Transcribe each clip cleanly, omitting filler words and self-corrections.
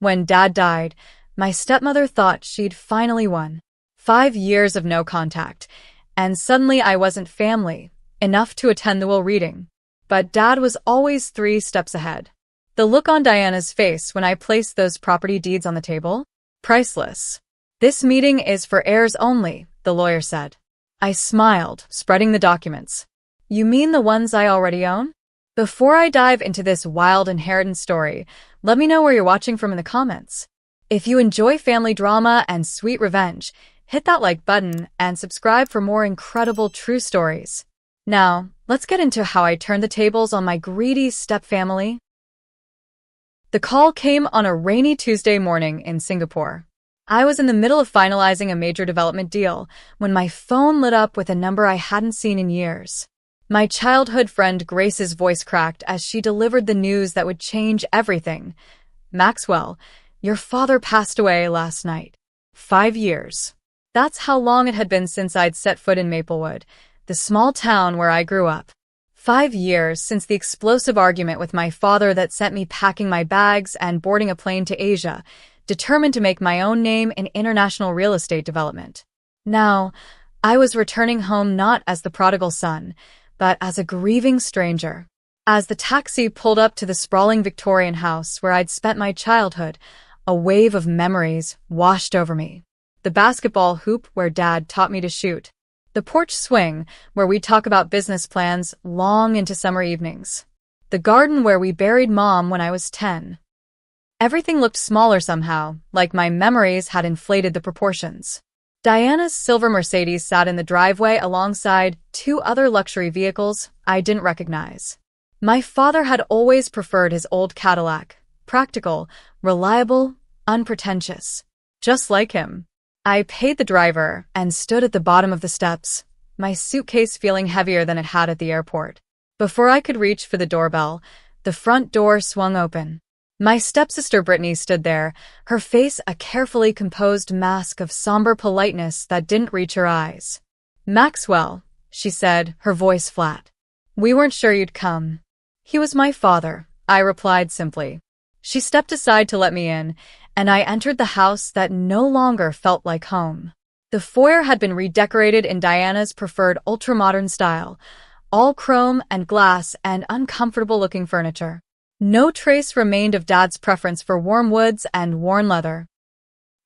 When Dad died, my stepmother thought she'd finally won. 5 years of no contact, and suddenly I wasn't family enough to attend the will reading. But Dad was always 3 steps ahead. The look on Diana's face when I placed those property deeds on the table? Priceless. "This meeting is for heirs only," the lawyer said. I smiled, spreading the documents. "You mean the ones I already own?" Before I dive into this wild inheritance story, let me know where you're watching from in the comments. If you enjoy family drama and sweet revenge, hit that like button and subscribe for more incredible true stories. Now, let's get into how I turned the tables on my greedy stepfamily. The call came on a rainy Tuesday morning in Singapore. I was in the middle of finalizing a major development deal when my phone lit up with a number I hadn't seen in years. My childhood friend Grace's voice cracked as she delivered the news that would change everything. "Maxwell, your father passed away last night. 5 years. That's how long it had been since I'd set foot in Maplewood, the small town where I grew up. 5 years since the explosive argument with my father that sent me packing my bags and boarding a plane to Asia, determined to make my own name in international real estate development. Now, I was returning home not as the prodigal son, but as a grieving stranger. As the taxi pulled up to the sprawling Victorian house where I'd spent my childhood, a wave of memories washed over me. The basketball hoop where Dad taught me to shoot. The porch swing where we'd talk about business plans long into summer evenings. The garden where we buried Mom when I was 10. Everything looked smaller somehow, like my memories had inflated the proportions. Diana's silver Mercedes sat in the driveway alongside 2 other luxury vehicles I didn't recognize. My father had always preferred his old Cadillac, practical, reliable, unpretentious. Just like him. I paid the driver and stood at the bottom of the steps, my suitcase feeling heavier than it had at the airport. Before I could reach for the doorbell, the front door swung open. My stepsister Brittany stood there, her face a carefully composed mask of somber politeness that didn't reach her eyes. "Maxwell," she said, her voice flat. "We weren't sure you'd come." "He was my father," I replied simply. She stepped aside to let me in, and I entered the house that no longer felt like home. The foyer had been redecorated in Diana's preferred ultra-modern style, all chrome and glass and uncomfortable-looking furniture. No trace remained of Dad's preference for warm woods and worn leather.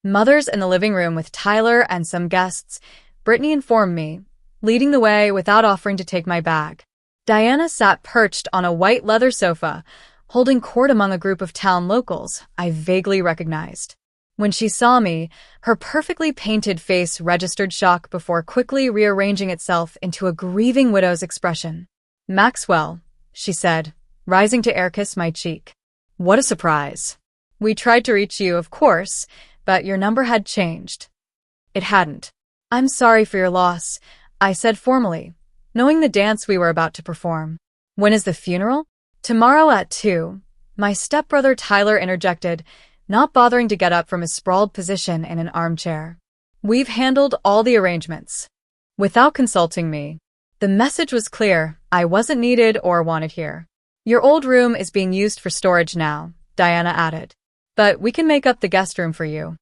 Mother's in the living room with Tyler and some guests, Brittany informed me, leading the way without offering to take my bag. Diana sat perched on a white leather sofa, holding court among a group of town locals I vaguely recognized. When she saw me, her perfectly painted face registered shock before quickly rearranging itself into a grieving widow's expression. "Maxwell," she said, rising to air-kiss my cheek. "What a surprise. We tried to reach you, of course, but your number had changed." It hadn't. "I'm sorry for your loss," I said formally, knowing the dance we were about to perform. "When is the funeral?" "Tomorrow at 2, my stepbrother Tyler interjected, not bothering to get up from his sprawled position in an armchair. "We've handled all the arrangements." Without consulting me. The message was clear, I wasn't needed or wanted here. "Your old room is being used for storage now," Diana added. "But we can make up the guest room for you."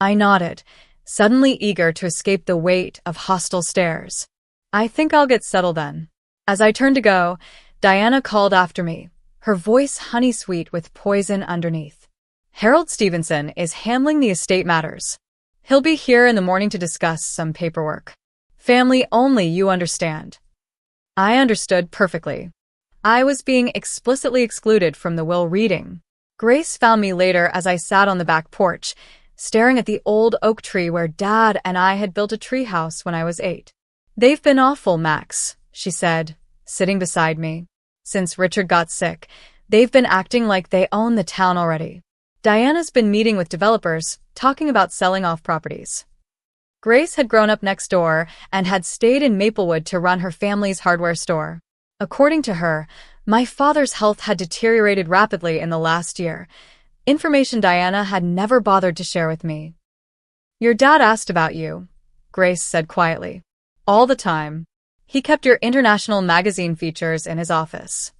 I nodded, suddenly eager to escape the weight of hostile stares. "I think I'll get settled then." As I turned to go, Diana called after me, her voice honey-sweet with poison underneath. "Harold Stevenson is handling the estate matters. He'll be here in the morning to discuss some paperwork. Family only, you understand." I understood perfectly. I was being explicitly excluded from the will reading. Grace found me later as I sat on the back porch, staring at the old oak tree where Dad and I had built a treehouse when I was 8. "They've been awful, Max," she said, sitting beside me. "Since Richard got sick, they've been acting like they own the town already. Diana's been meeting with developers, talking about selling off properties." Grace had grown up next door and had stayed in Maplewood to run her family's hardware store. According to her, my father's health had deteriorated rapidly in the last year, information Diana had never bothered to share with me. "Your dad asked about you," Grace said quietly. "All the time. He kept your international magazine features in his office."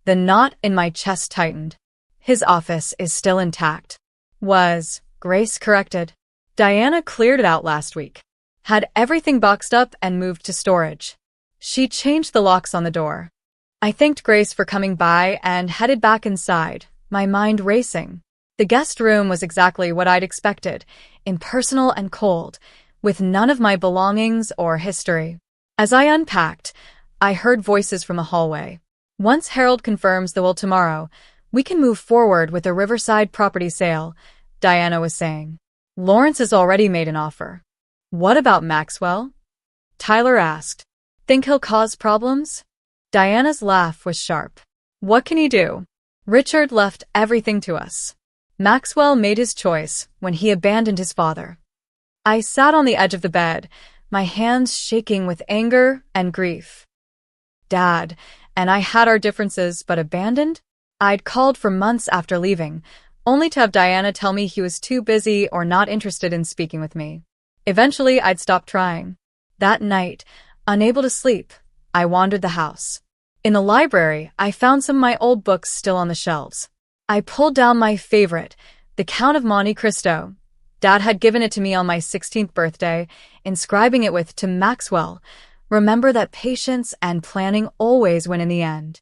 The knot in my chest tightened. His office is still intact. Grace corrected. Diana cleared it out last week. Had everything boxed up and moved to storage. She changed the locks on the door. I thanked Grace for coming by and headed back inside, my mind racing. The guest room was exactly what I'd expected, impersonal and cold, with none of my belongings or history. As I unpacked, I heard voices from the hallway. Once Harold confirms the will tomorrow, we can move forward with the Riverside property sale, Diana was saying. Lawrence has already made an offer. What about Maxwell? Tyler asked. Think he'll cause problems? Diana's laugh was sharp. What can he do? Richard left everything to us. Maxwell made his choice when he abandoned his father. I sat on the edge of the bed, my hands shaking with anger and grief. Dad and I had our differences, but abandoned? I'd called for months after leaving, only to have Diana tell me he was too busy or not interested in speaking with me. Eventually, I'd stopped trying. That night, unable to sleep, I wandered the house. In the library, I found some of my old books still on the shelves. I pulled down my favorite, The Count of Monte Cristo. Dad had given it to me on my 16th birthday, inscribing it with, "To Maxwell, remember that patience and planning always win in the end."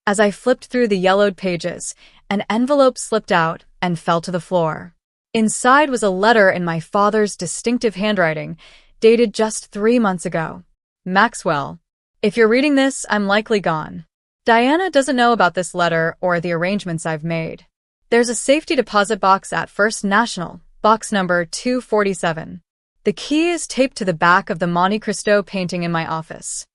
As I flipped through the yellowed pages, an envelope slipped out and fell to the floor. Inside was a letter in my father's distinctive handwriting, dated just 3 months ago. Maxwell, if you're reading this, I'm likely gone. Diana doesn't know about this letter or the arrangements I've made. There's a safety deposit box at First National, box number 247. The key is taped to the back of the Monte Cristo painting in my office.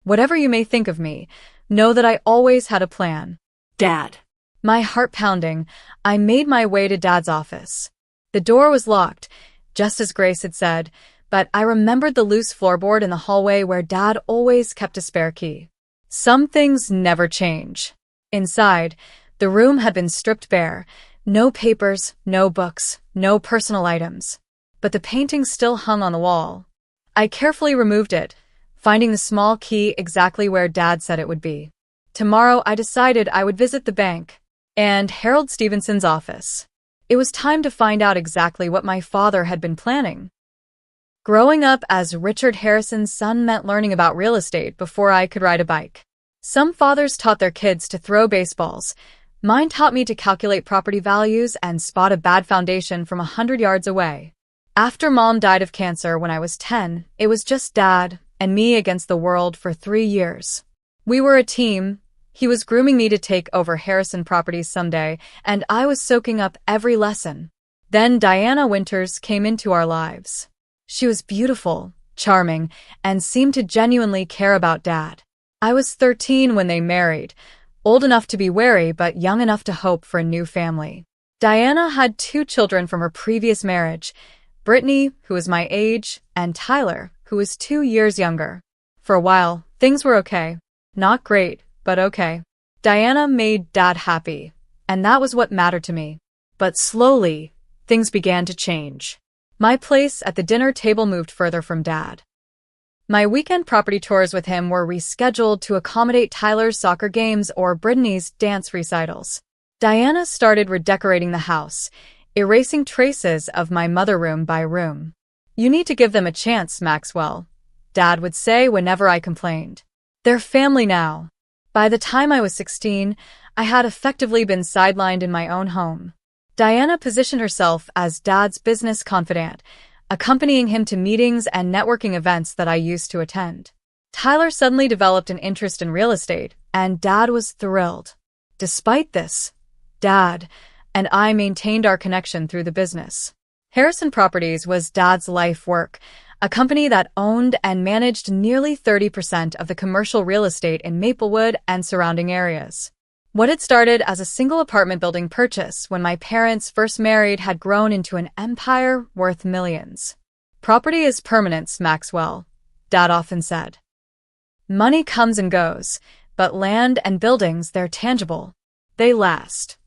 Whatever you may think of me, know that I always had a plan. Dad. My heart pounding, I made my way to Dad's office. The door was locked, just as Grace had said, but I remembered the loose floorboard in the hallway where Dad always kept a spare key. Some things never change. Inside, the room had been stripped bare. No papers, no books, no personal items. But the painting still hung on the wall. I carefully removed it, finding the small key exactly where Dad said it would be. Tomorrow, I decided I would visit the bank and Harold Stevenson's office. It was time to find out exactly what my father had been planning. Growing up as Richard Harrison's son meant learning about real estate before I could ride a bike. Some fathers taught their kids to throw baseballs. Mine taught me to calculate property values and spot a bad foundation from 100 yards away. After Mom died of cancer when I was 10, it was just Dad and me against the world for 3 years. We were a team. He was grooming me to take over Harrison Properties someday, and I was soaking up every lesson. Then Diana Winters came into our lives. She was beautiful, charming, and seemed to genuinely care about Dad. I was 13 when they married, old enough to be wary but young enough to hope for a new family. Diana had 2 children from her previous marriage, Brittany, who was my age, and Tyler, who was 2 years younger. For a while, things were okay. Not great, but okay. Diana made Dad happy, and that was what mattered to me. But slowly, things began to change. My place at the dinner table moved further from Dad. My weekend property tours with him were rescheduled to accommodate Tyler's soccer games or Brittany's dance recitals. Diana started redecorating the house, erasing traces of my mother room by room. "You need to give them a chance, Maxwell," Dad would say whenever I complained. "They're family now." By the time I was 16, I had effectively been sidelined in my own home. Diana positioned herself as Dad's business confidant, accompanying him to meetings and networking events that I used to attend. Tyler suddenly developed an interest in real estate, and Dad was thrilled. Despite this, Dad and I maintained our connection through the business. Harrison Properties was Dad's life work, a company that owned and managed nearly 30% of the commercial real estate in Maplewood and surrounding areas. What had started as a single apartment building purchase when my parents first married had grown into an empire worth millions. "Property is permanence, Maxwell," Dad often said. "Money comes and goes, but land and buildings, they're tangible. They last."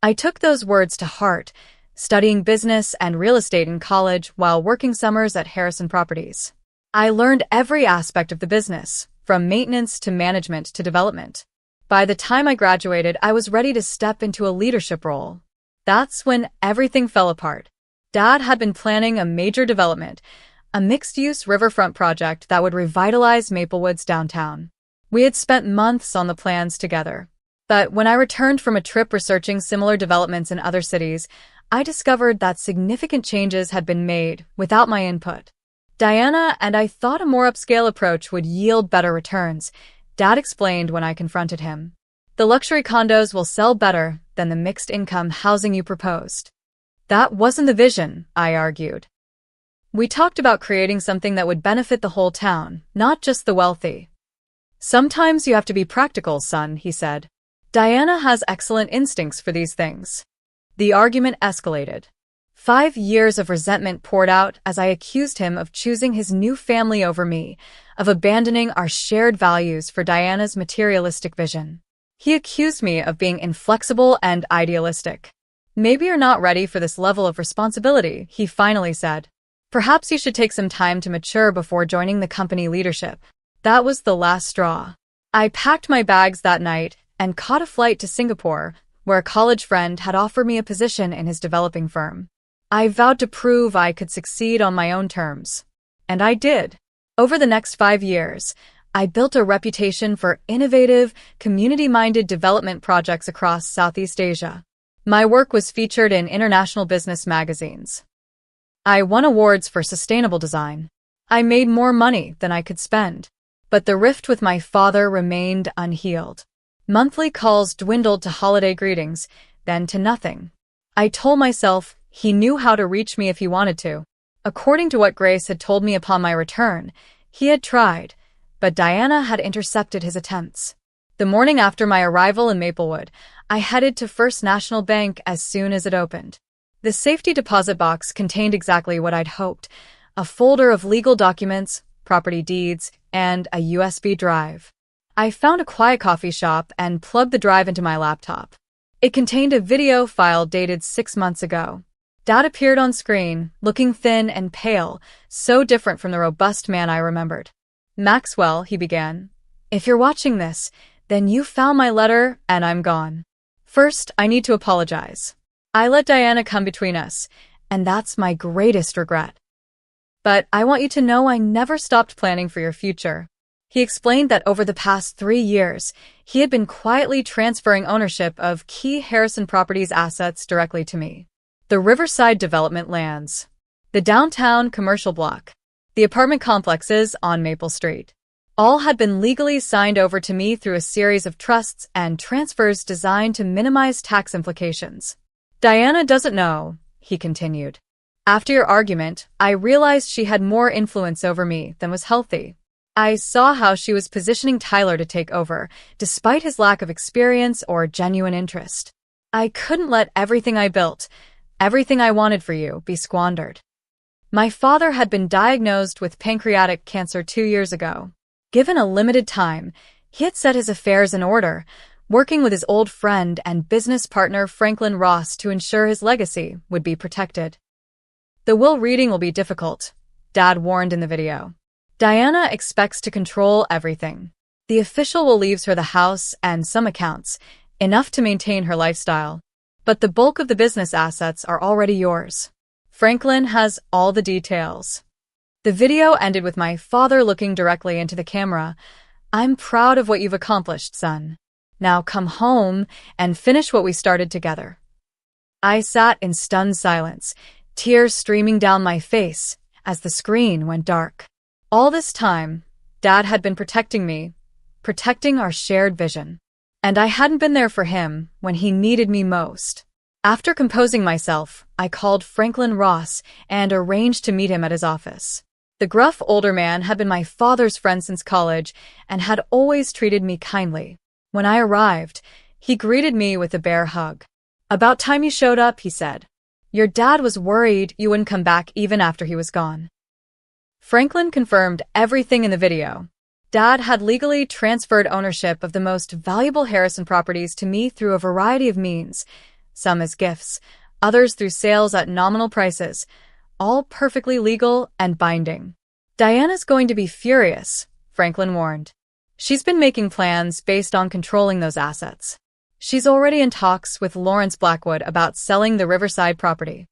I took those words to heart, studying business and real estate in college while working summers at Harrison Properties. I learned every aspect of the business, from maintenance to management to development. By the time I graduated, I was ready to step into a leadership role. That's when everything fell apart. Dad had been planning a major development, a mixed-use riverfront project that would revitalize Maplewood's downtown. We had spent months on the plans together. But when I returned from a trip researching similar developments in other cities, I discovered that significant changes had been made without my input. Diana and I thought a more upscale approach would yield better returns, Dad explained when I confronted him. The luxury condos will sell better than the mixed-income housing you proposed. That wasn't the vision, I argued. We talked about creating something that would benefit the whole town, not just the wealthy. Sometimes you have to be practical, son, he said. Diana has excellent instincts for these things. The argument escalated. 5 years of resentment poured out as I accused him of choosing his new family over me, of abandoning our shared values for Diana's materialistic vision. He accused me of being inflexible and idealistic. Maybe you're not ready for this level of responsibility, he finally said. Perhaps you should take some time to mature before joining the company leadership. That was the last straw. I packed my bags that night and caught a flight to Singapore, where a college friend had offered me a position in his developing firm. I vowed to prove I could succeed on my own terms. And I did. Over the next 5 years, I built a reputation for innovative, community-minded development projects across Southeast Asia. My work was featured in international business magazines. I won awards for sustainable design. I made more money than I could spend. But the rift with my father remained unhealed. Monthly calls dwindled to holiday greetings, then to nothing. I told myself he knew how to reach me if he wanted to. According to what Grace had told me upon my return, he had tried, but Diana had intercepted his attempts. The morning after my arrival in Maplewood, I headed to First National Bank as soon as it opened. The safety deposit box contained exactly what I'd hoped, a folder of legal documents, property deeds, and a USB drive. I found a quiet coffee shop and plugged the drive into my laptop. It contained a video file dated 6 months ago. Dad appeared on screen, looking thin and pale, so different from the robust man I remembered. Maxwell, he began, if you're watching this, then you found my letter and I'm gone. First, I need to apologize. I let Diana come between us, and that's my greatest regret. But I want you to know I never stopped planning for your future. He explained that over the past 3 years, he had been quietly transferring ownership of key Harrison Properties assets directly to me. The Riverside development lands, the downtown commercial block, the apartment complexes on Maple Street. All had been legally signed over to me through a series of trusts and transfers designed to minimize tax implications. Diana doesn't know, he continued. After your argument, I realized she had more influence over me than was healthy. I saw how she was positioning Tyler to take over, despite his lack of experience or genuine interest. I couldn't let everything I built, everything I wanted for you, be squandered. My father had been diagnosed with pancreatic cancer 2 years ago. Given a limited time, he had set his affairs in order, working with his old friend and business partner Franklin Ross to ensure his legacy would be protected. The will reading will be difficult, Dad warned in the video. Diana expects to control everything. The official will leave her the house and some accounts, enough to maintain her lifestyle. But the bulk of the business assets are already yours. Franklin has all the details. The video ended with my father looking directly into the camera. I'm proud of what you've accomplished, son. Now come home and finish what we started together. I sat in stunned silence, tears streaming down my face as the screen went dark. All this time, Dad had been protecting me, protecting our shared vision. And I hadn't been there for him when he needed me most. After composing myself, I called Franklin Ross and arranged to meet him at his office. The gruff older man had been my father's friend since college and had always treated me kindly. When I arrived, he greeted me with a bear hug. About time you showed up, he said. Your dad was worried you wouldn't come back even after he was gone. Franklin confirmed everything in the video. Dad had legally transferred ownership of the most valuable Harrison properties to me through a variety of means, some as gifts, others through sales at nominal prices, all perfectly legal and binding. Diana's going to be furious, Franklin warned. She's been making plans based on controlling those assets. She's already in talks with Lawrence Blackwood about selling the Riverside property.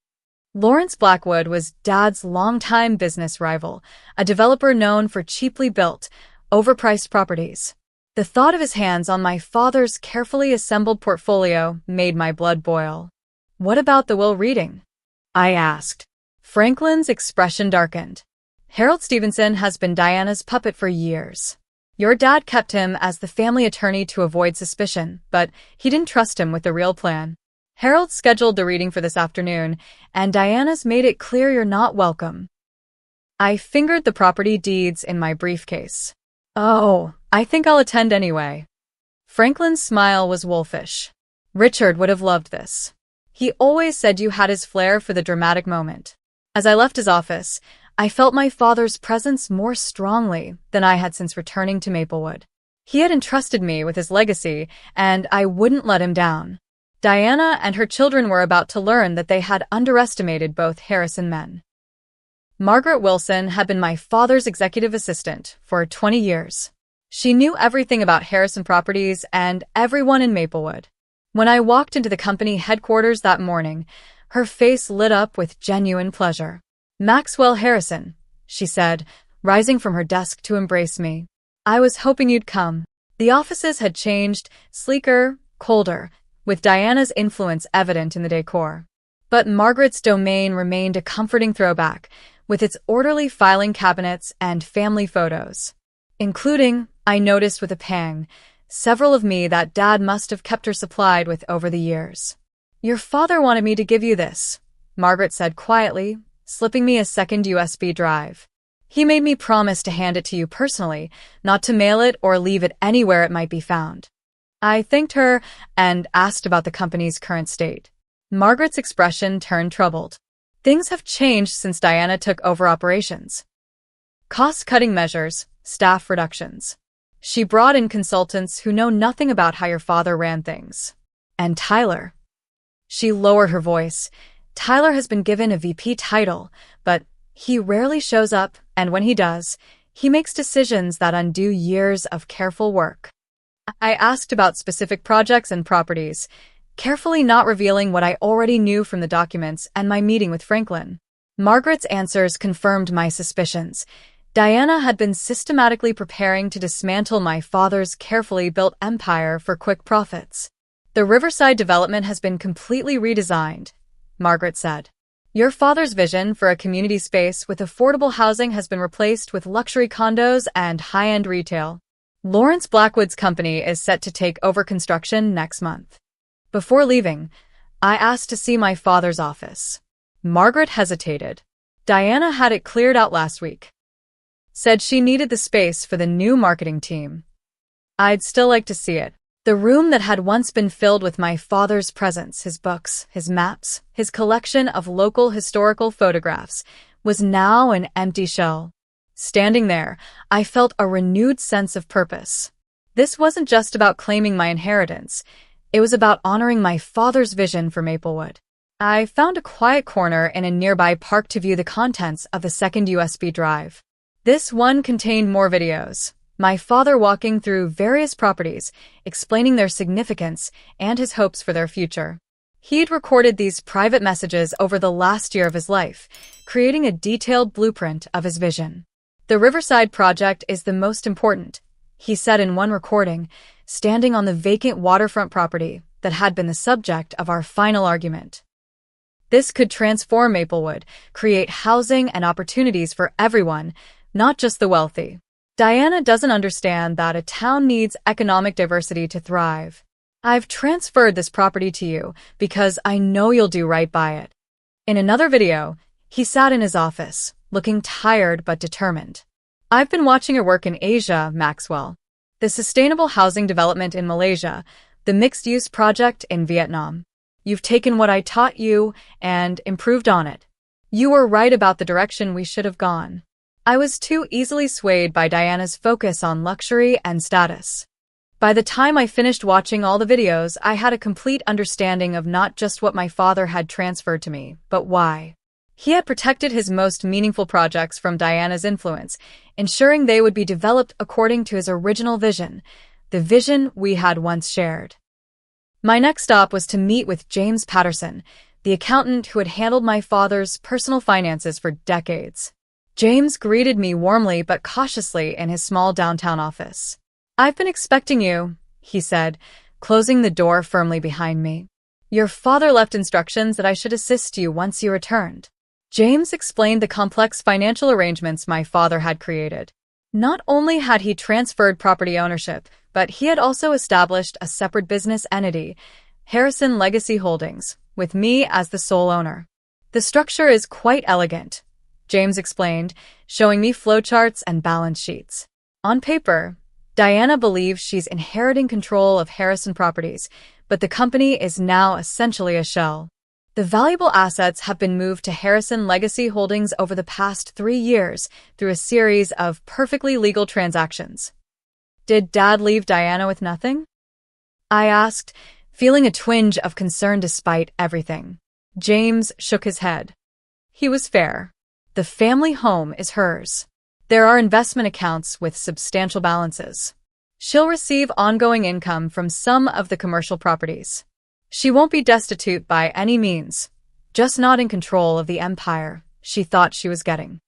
Lawrence Blackwood was Dad's longtime business rival, a developer known for cheaply built, overpriced properties. The thought of his hands on my father's carefully assembled portfolio made my blood boil. "What about the will reading?" I asked. Franklin's expression darkened. "Harold Stevenson has been Diana's puppet for years. Your dad kept him as the family attorney to avoid suspicion, but he didn't trust him with the real plan. Harold scheduled the reading for this afternoon, and Diana's made it clear you're not welcome." I fingered the property deeds in my briefcase. "Oh, I think I'll attend anyway." Franklin's smile was wolfish. "Richard would have loved this. He always said you had his flair for the dramatic moment." As I left his office, I felt my father's presence more strongly than I had since returning to Maplewood. He had entrusted me with his legacy, and I wouldn't let him down. Diana and her children were about to learn that they had underestimated both Harrison men. Margaret Wilson had been my father's executive assistant for 20 years. She knew everything about Harrison Properties and everyone in Maplewood. When I walked into the company headquarters that morning, her face lit up with genuine pleasure. "Maxwell Harrison," she said, rising from her desk to embrace me. "I was hoping you'd come." The offices had changed, sleeker, colder, with Diana's influence evident in the decor. But Margaret's domain remained a comforting throwback, with its orderly filing cabinets and family photos, including, I noticed with a pang, several of me that Dad must have kept her supplied with over the years. "Your father wanted me to give you this," Margaret said quietly, slipping me a second USB drive. "He made me promise to hand it to you personally, not to mail it or leave it anywhere it might be found." I thanked her and asked about the company's current state. Margaret's expression turned troubled. "Things have changed since Diana took over operations. Cost-cutting measures, staff reductions. She brought in consultants who know nothing about how your father ran things. And Tyler." She lowered her voice. "Tyler has been given a VP title, but he rarely shows up, and when he does, he makes decisions that undo years of careful work." I asked about specific projects and properties, carefully not revealing what I already knew from the documents and my meeting with Franklin. Margaret's answers confirmed my suspicions. Diana had been systematically preparing to dismantle my father's carefully built empire for quick profits. "The Riverside development has been completely redesigned," Margaret said. "Your father's vision for a community space with affordable housing has been replaced with luxury condos and high-end retail. Lawrence Blackwood's company is set to take over construction next month." Before leaving, I asked to see my father's office. Margaret hesitated. "Diana had it cleared out last week. Said she needed the space for the new marketing team." "I'd still like to see it." The room that had once been filled with my father's presence, his books, his maps, his collection of local historical photographs, was now an empty shell. Standing there, I felt a renewed sense of purpose. This wasn't just about claiming my inheritance. It was about honoring my father's vision for Maplewood. I found a quiet corner in a nearby park to view the contents of the second USB drive. This one contained more videos. My father walking through various properties, explaining their significance and his hopes for their future. He'd recorded these private messages over the last year of his life, creating a detailed blueprint of his vision. "The Riverside project is the most important," he said in one recording, standing on the vacant waterfront property that had been the subject of our final argument. "This could transform Maplewood, create housing and opportunities for everyone, not just the wealthy. Diana doesn't understand that a town needs economic diversity to thrive. I've transferred this property to you because I know you'll do right by it." In another video, he sat in his office, looking tired but determined. "I've been watching your work in Asia, Maxwell. The sustainable housing development in Malaysia, the mixed-use project in Vietnam. You've taken what I taught you and improved on it. You were right about the direction we should have gone." I was too easily swayed by Diana's focus on luxury and status. By the time I finished watching all the videos, I had a complete understanding of not just what my father had transferred to me, but why. He had protected his most meaningful projects from Diana's influence, ensuring they would be developed according to his original vision, the vision we had once shared. My next stop was to meet with James Patterson, the accountant who had handled my father's personal finances for decades. James greeted me warmly but cautiously in his small downtown office. "I've been expecting you," he said, closing the door firmly behind me. "Your father left instructions that I should assist you once you returned." James explained the complex financial arrangements my father had created. Not only had he transferred property ownership, but he had also established a separate business entity, Harrison Legacy Holdings, with me as the sole owner. "The structure is quite elegant," James explained, showing me flowcharts and balance sheets. "On paper, Diana believes she's inheriting control of Harrison Properties, but the company is now essentially a shell. The valuable assets have been moved to Harrison Legacy Holdings over the past 3 years through a series of perfectly legal transactions." "Did Dad leave Diana with nothing?" I asked, feeling a twinge of concern despite everything. James shook his head. He was fair. The family home is hers. There are investment accounts with substantial balances. She'll receive ongoing income from some of the commercial properties. She won't be destitute by any means, just not in control of the empire she thought she was getting.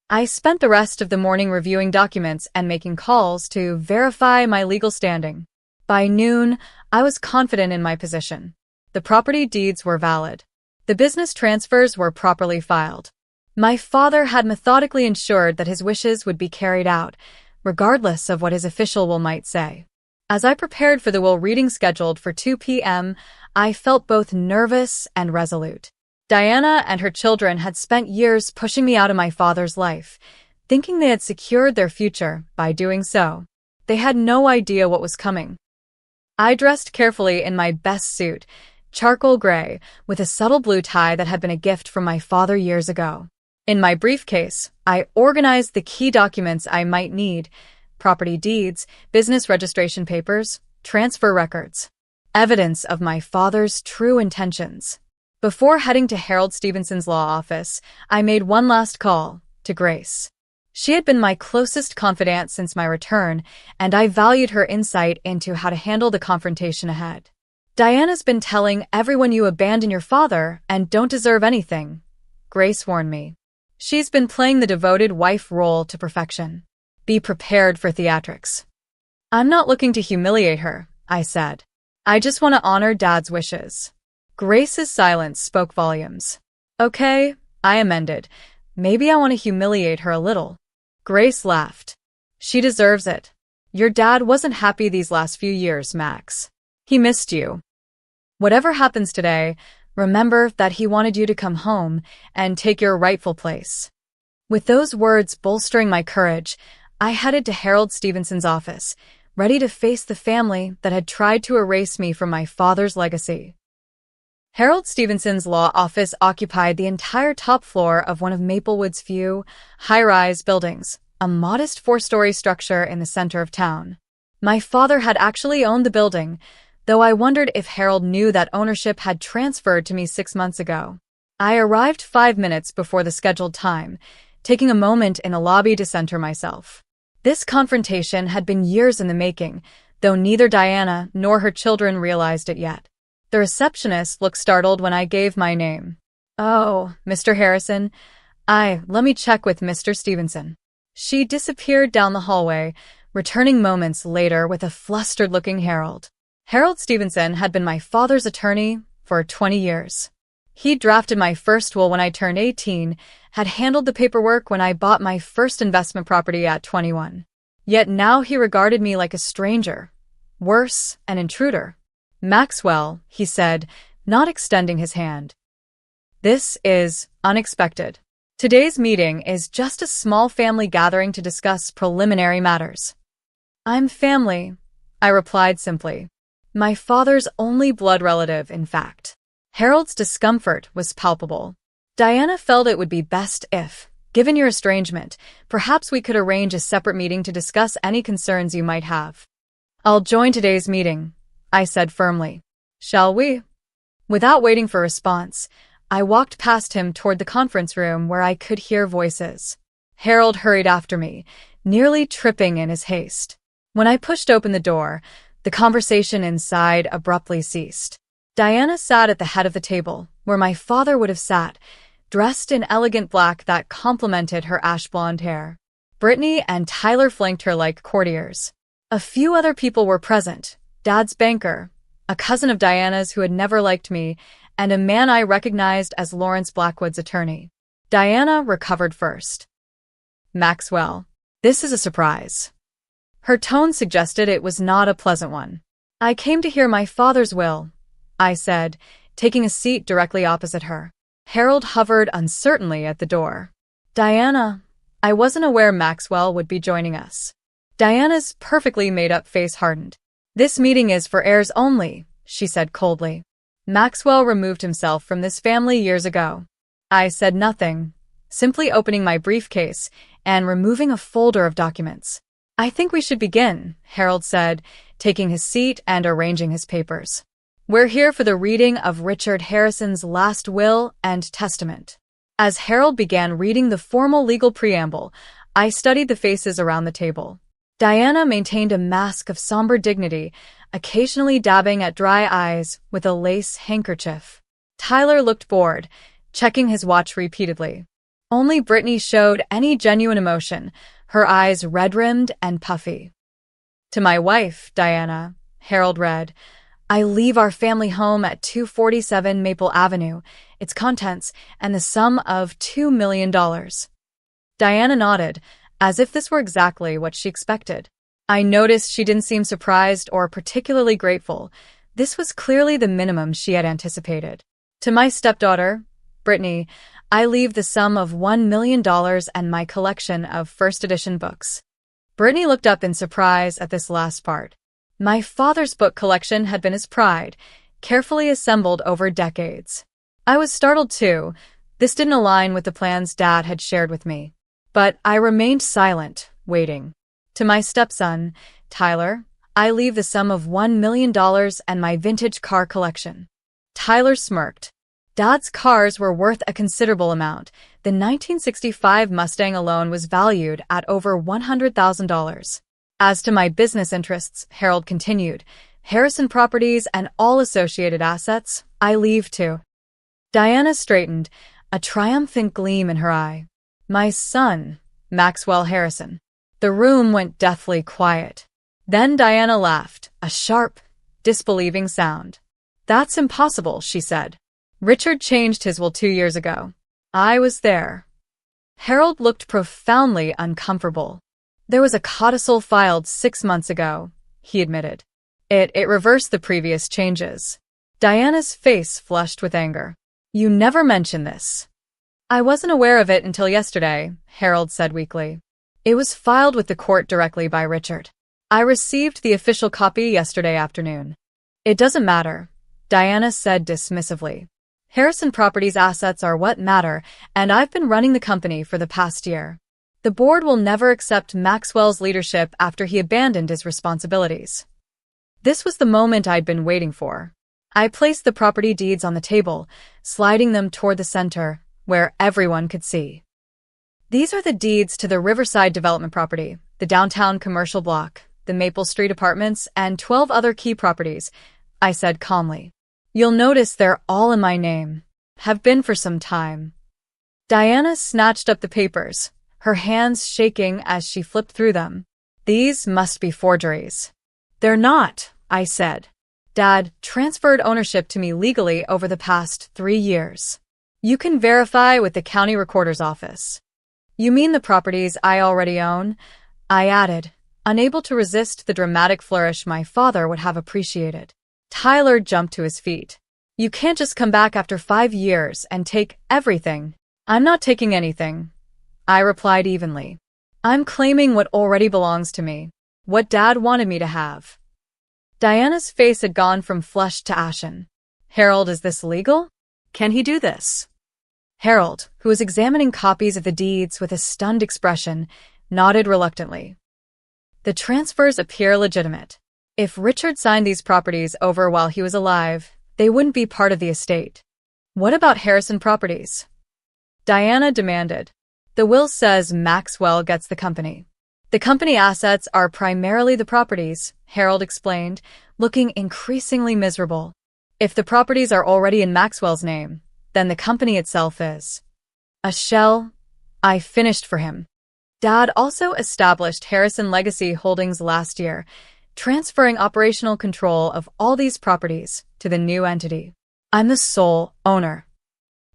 I spent the rest of the morning reviewing documents and making calls to verify my legal standing. By noon, I was confident in my position. The property deeds were valid. The business transfers were properly filed. My father had methodically ensured that his wishes would be carried out, regardless of what his official will might say. As I prepared for the will reading scheduled for 2 p.m., I felt both nervous and resolute. Diana and her children had spent years pushing me out of my father's life, thinking they had secured their future by doing so. They had no idea what was coming. I dressed carefully in my best suit, charcoal gray, with a subtle blue tie that had been a gift from my father years ago. In my briefcase, I organized the key documents I might need: property deeds, business registration papers, transfer records, evidence of my father's true intentions. Before heading to Harold Stevenson's law office, I made one last call to Grace. She had been my closest confidant since my return, and I valued her insight into how to handle the confrontation ahead. "Diana's been telling everyone you abandon your father and don't deserve anything," Grace warned me. "She's been playing the devoted wife role to perfection. Be prepared for theatrics." "I'm not looking to humiliate her," I said. "I just want to honor Dad's wishes." Grace's silence spoke volumes. "Okay," I amended. "Maybe I want to humiliate her a little." Grace laughed. "She deserves it. Your dad wasn't happy these last few years, Max. He missed you. Whatever happens today, remember that he wanted you to come home and take your rightful place." With those words bolstering my courage, I headed to Harold Stevenson's office, ready to face the family that had tried to erase me from my father's legacy. Harold Stevenson's law office occupied the entire top floor of one of Maplewood's few high-rise buildings, a modest 4-story structure in the center of town. My father had actually owned the building, though I wondered if Harold knew that ownership had transferred to me 6 months ago. I arrived 5 minutes before the scheduled time, taking a moment in the lobby to center myself. This confrontation had been years in the making, though neither Diana nor her children realized it yet. The receptionist looked startled when I gave my name. "Oh, Mr. Harrison. Let me check with Mr. Stevenson." She disappeared down the hallway, returning moments later with a flustered-looking Harold. Harold Stevenson had been my father's attorney for 20 years. He drafted my first will when I turned 18, had handled the paperwork when I bought my first investment property at 21. Yet now he regarded me like a stranger. Worse, an intruder. "Maxwell," he said, not extending his hand. "This is unexpected. Today's meeting is just a small family gathering to discuss preliminary matters." "I'm family," I replied simply. My father's only blood relative, in fact. Harold's discomfort was palpable. "Diana felt it would be best if, given your estrangement, perhaps we could arrange a separate meeting to discuss any concerns you might have." "I'll join today's meeting," I said firmly. "Shall we?" Without waiting for a response, I walked past him toward the conference room where I could hear voices. Harold hurried after me, nearly tripping in his haste. When I pushed open the door, The conversation inside abruptly ceased. Diana sat at the head of the table, where my father would have sat, dressed in elegant black that complemented her ash-blonde hair. Brittany and Tyler flanked her like courtiers. A few other people were present: Dad's banker, a cousin of Diana's who had never liked me, and a man I recognized as Lawrence Blackwood's attorney. Diana recovered first. "Maxwell, this is a surprise." Her tone suggested it was not a pleasant one. "I came to hear my father's will," I said, taking a seat directly opposite her. Harold hovered uncertainly at the door. "Diana, I wasn't aware Maxwell would be joining us." Diana's perfectly made-up face hardened. "This meeting is for heirs only," she said coldly. "Maxwell removed himself from this family years ago." I said nothing, simply opening my briefcase and removing a folder of documents. "I think we should begin," Harold said, taking his seat and arranging his papers. "We're here for the reading of Richard Harrison's last will and testament." As Harold began reading the formal legal preamble, I studied the faces around the table. Diana maintained a mask of somber dignity, occasionally dabbing at dry eyes with a lace handkerchief. Tyler looked bored, checking his watch repeatedly. Only Brittany showed any genuine emotion, her eyes red-rimmed and puffy. "To my wife, Diana," Harold read, "I leave our family home at 247 Maple Avenue, its contents, and the sum of $2 million. Diana nodded, as if this were exactly what she expected. I noticed she didn't seem surprised or particularly grateful. This was clearly the minimum she had anticipated. "To my stepdaughter, Brittany, I leave the sum of $1 million and my collection of first edition books." Brittany looked up in surprise at this last part. My father's book collection had been his pride, carefully assembled over decades. I was startled too. This didn't align with the plans Dad had shared with me. But I remained silent, waiting. "To my stepson, Tyler, I leave the sum of $1 million and my vintage car collection." Tyler smirked. Dad's cars were worth a considerable amount. The 1965 Mustang alone was valued at over $100,000. "As to my business interests," Harold continued, "Harrison Properties and all associated assets, I leave to." Diana straightened, a triumphant gleam in her eye. "My son, Maxwell Harrison." The room went deathly quiet. Then Diana laughed, a sharp, disbelieving sound. "That's impossible," she said. "Richard changed his will 2 years ago. I was there." Harold looked profoundly uncomfortable. "There was a codicil filed 6 months ago," he admitted. It reversed the previous changes." Diana's face flushed with anger. "You never mentioned this." "I wasn't aware of it until yesterday," Harold said weakly. "It was filed with the court directly by Richard. I received the official copy yesterday afternoon." "It doesn't matter," Diana said dismissively. "Harrison Properties' assets are what matter, and I've been running the company for the past year. The board will never accept Maxwell's leadership after he abandoned his responsibilities." This was the moment I'd been waiting for. I placed the property deeds on the table, sliding them toward the center, where everyone could see. "These are the deeds to the Riverside development property, the downtown commercial block, the Maple Street apartments, and 12 other key properties," I said calmly. "You'll notice they're all in my name. Have been for some time." Diana snatched up the papers, her hands shaking as she flipped through them. "These must be forgeries." "They're not," I said. "Dad transferred ownership to me legally over the past 3 years. You can verify with the county recorder's office." "You mean the properties I already own?" I added, unable to resist the dramatic flourish my father would have appreciated. Tyler jumped to his feet. "You can't just come back after 5 years and take everything." "I'm not taking anything," I replied evenly. "I'm claiming what already belongs to me, what Dad wanted me to have." Diana's face had gone from flushed to ashen. "Harold, is this legal? Can he do this?" Harold, who was examining copies of the deeds with a stunned expression, nodded reluctantly. "The transfers appear legitimate. If Richard signed these properties over while he was alive, they wouldn't be part of the estate." "What about Harrison Properties?" Diana demanded. "The will says Maxwell gets the company." The company assets are primarily the properties, Harold explained, looking increasingly miserable. If the properties are already in Maxwell's name, then the company itself is a shell. I finished for him. Dad also established Harrison Legacy Holdings last year, transferring operational control of all these properties to the new entity. I'm the sole owner.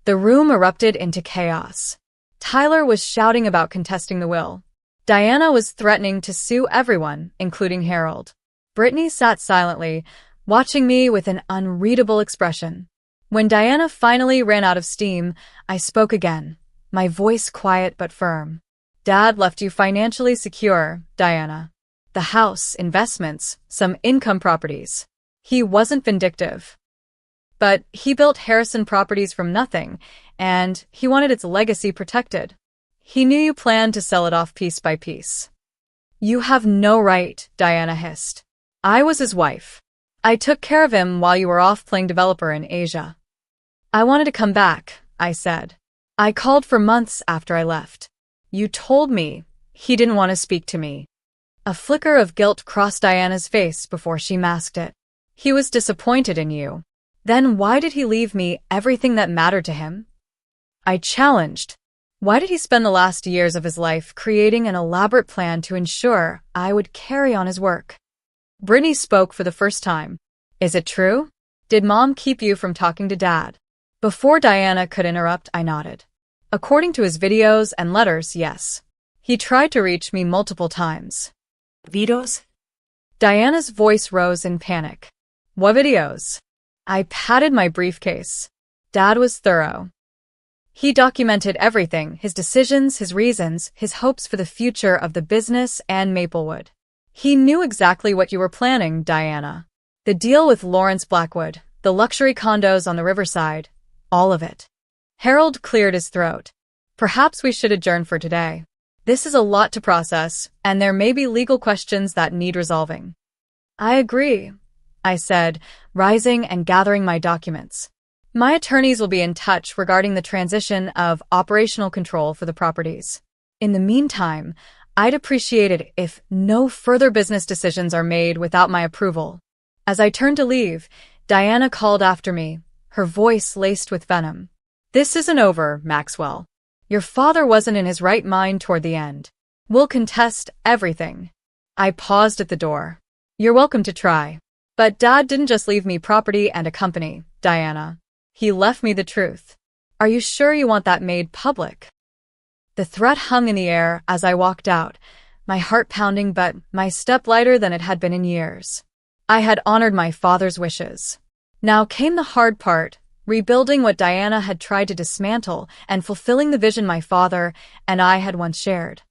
The room erupted into chaos. Tyler was shouting about contesting the will. Diana was threatening to sue everyone, including Harold. Brittany sat silently, watching me with an unreadable expression. When Diana finally ran out of steam, I spoke again, my voice quiet but firm. Dad left you financially secure, Diana. The house, investments, some income properties. He wasn't vindictive. But he built Harrison Properties from nothing, and he wanted its legacy protected. He knew you planned to sell it off piece by piece. You have no right, Diana hissed. I was his wife. I took care of him while you were off playing developer in Asia. I wanted to come back, I said. I called for months after I left. You told me he didn't want to speak to me. A flicker of guilt crossed Diana's face before she masked it. He was disappointed in you. Then why did he leave me everything that mattered to him? I challenged. Why did he spend the last years of his life creating an elaborate plan to ensure I would carry on his work? Brittany spoke for the first time. Is it true? Did Mom keep you from talking to Dad? Before Diana could interrupt, I nodded. According to his videos and letters, yes. He tried to reach me multiple times. Videos? Diana's voice rose in panic. What videos? I patted my briefcase. Dad was thorough. He documented everything, his decisions, his reasons, his hopes for the future of the business and Maplewood. He knew exactly what you were planning, Diana. The deal with Lawrence Blackwood, the luxury condos on the riverside, all of it. Harold cleared his throat. Perhaps we should adjourn for today. This is a lot to process, and there may be legal questions that need resolving. I agree, I said, rising and gathering my documents. My attorneys will be in touch regarding the transition of operational control for the properties. In the meantime, I'd appreciate it if no further business decisions are made without my approval. As I turned to leave, Diana called after me, her voice laced with venom. This isn't over, Maxwell. Your father wasn't in his right mind toward the end. We'll contest everything. I paused at the door. You're welcome to try. But Dad didn't just leave me property and a company, Diana. He left me the truth. Are you sure you want that made public? The threat hung in the air as I walked out, my heart pounding but my step lighter than it had been in years. I had honored my father's wishes. Now came the hard part, rebuilding what Diana had tried to dismantle and fulfilling the vision my father and I had once shared.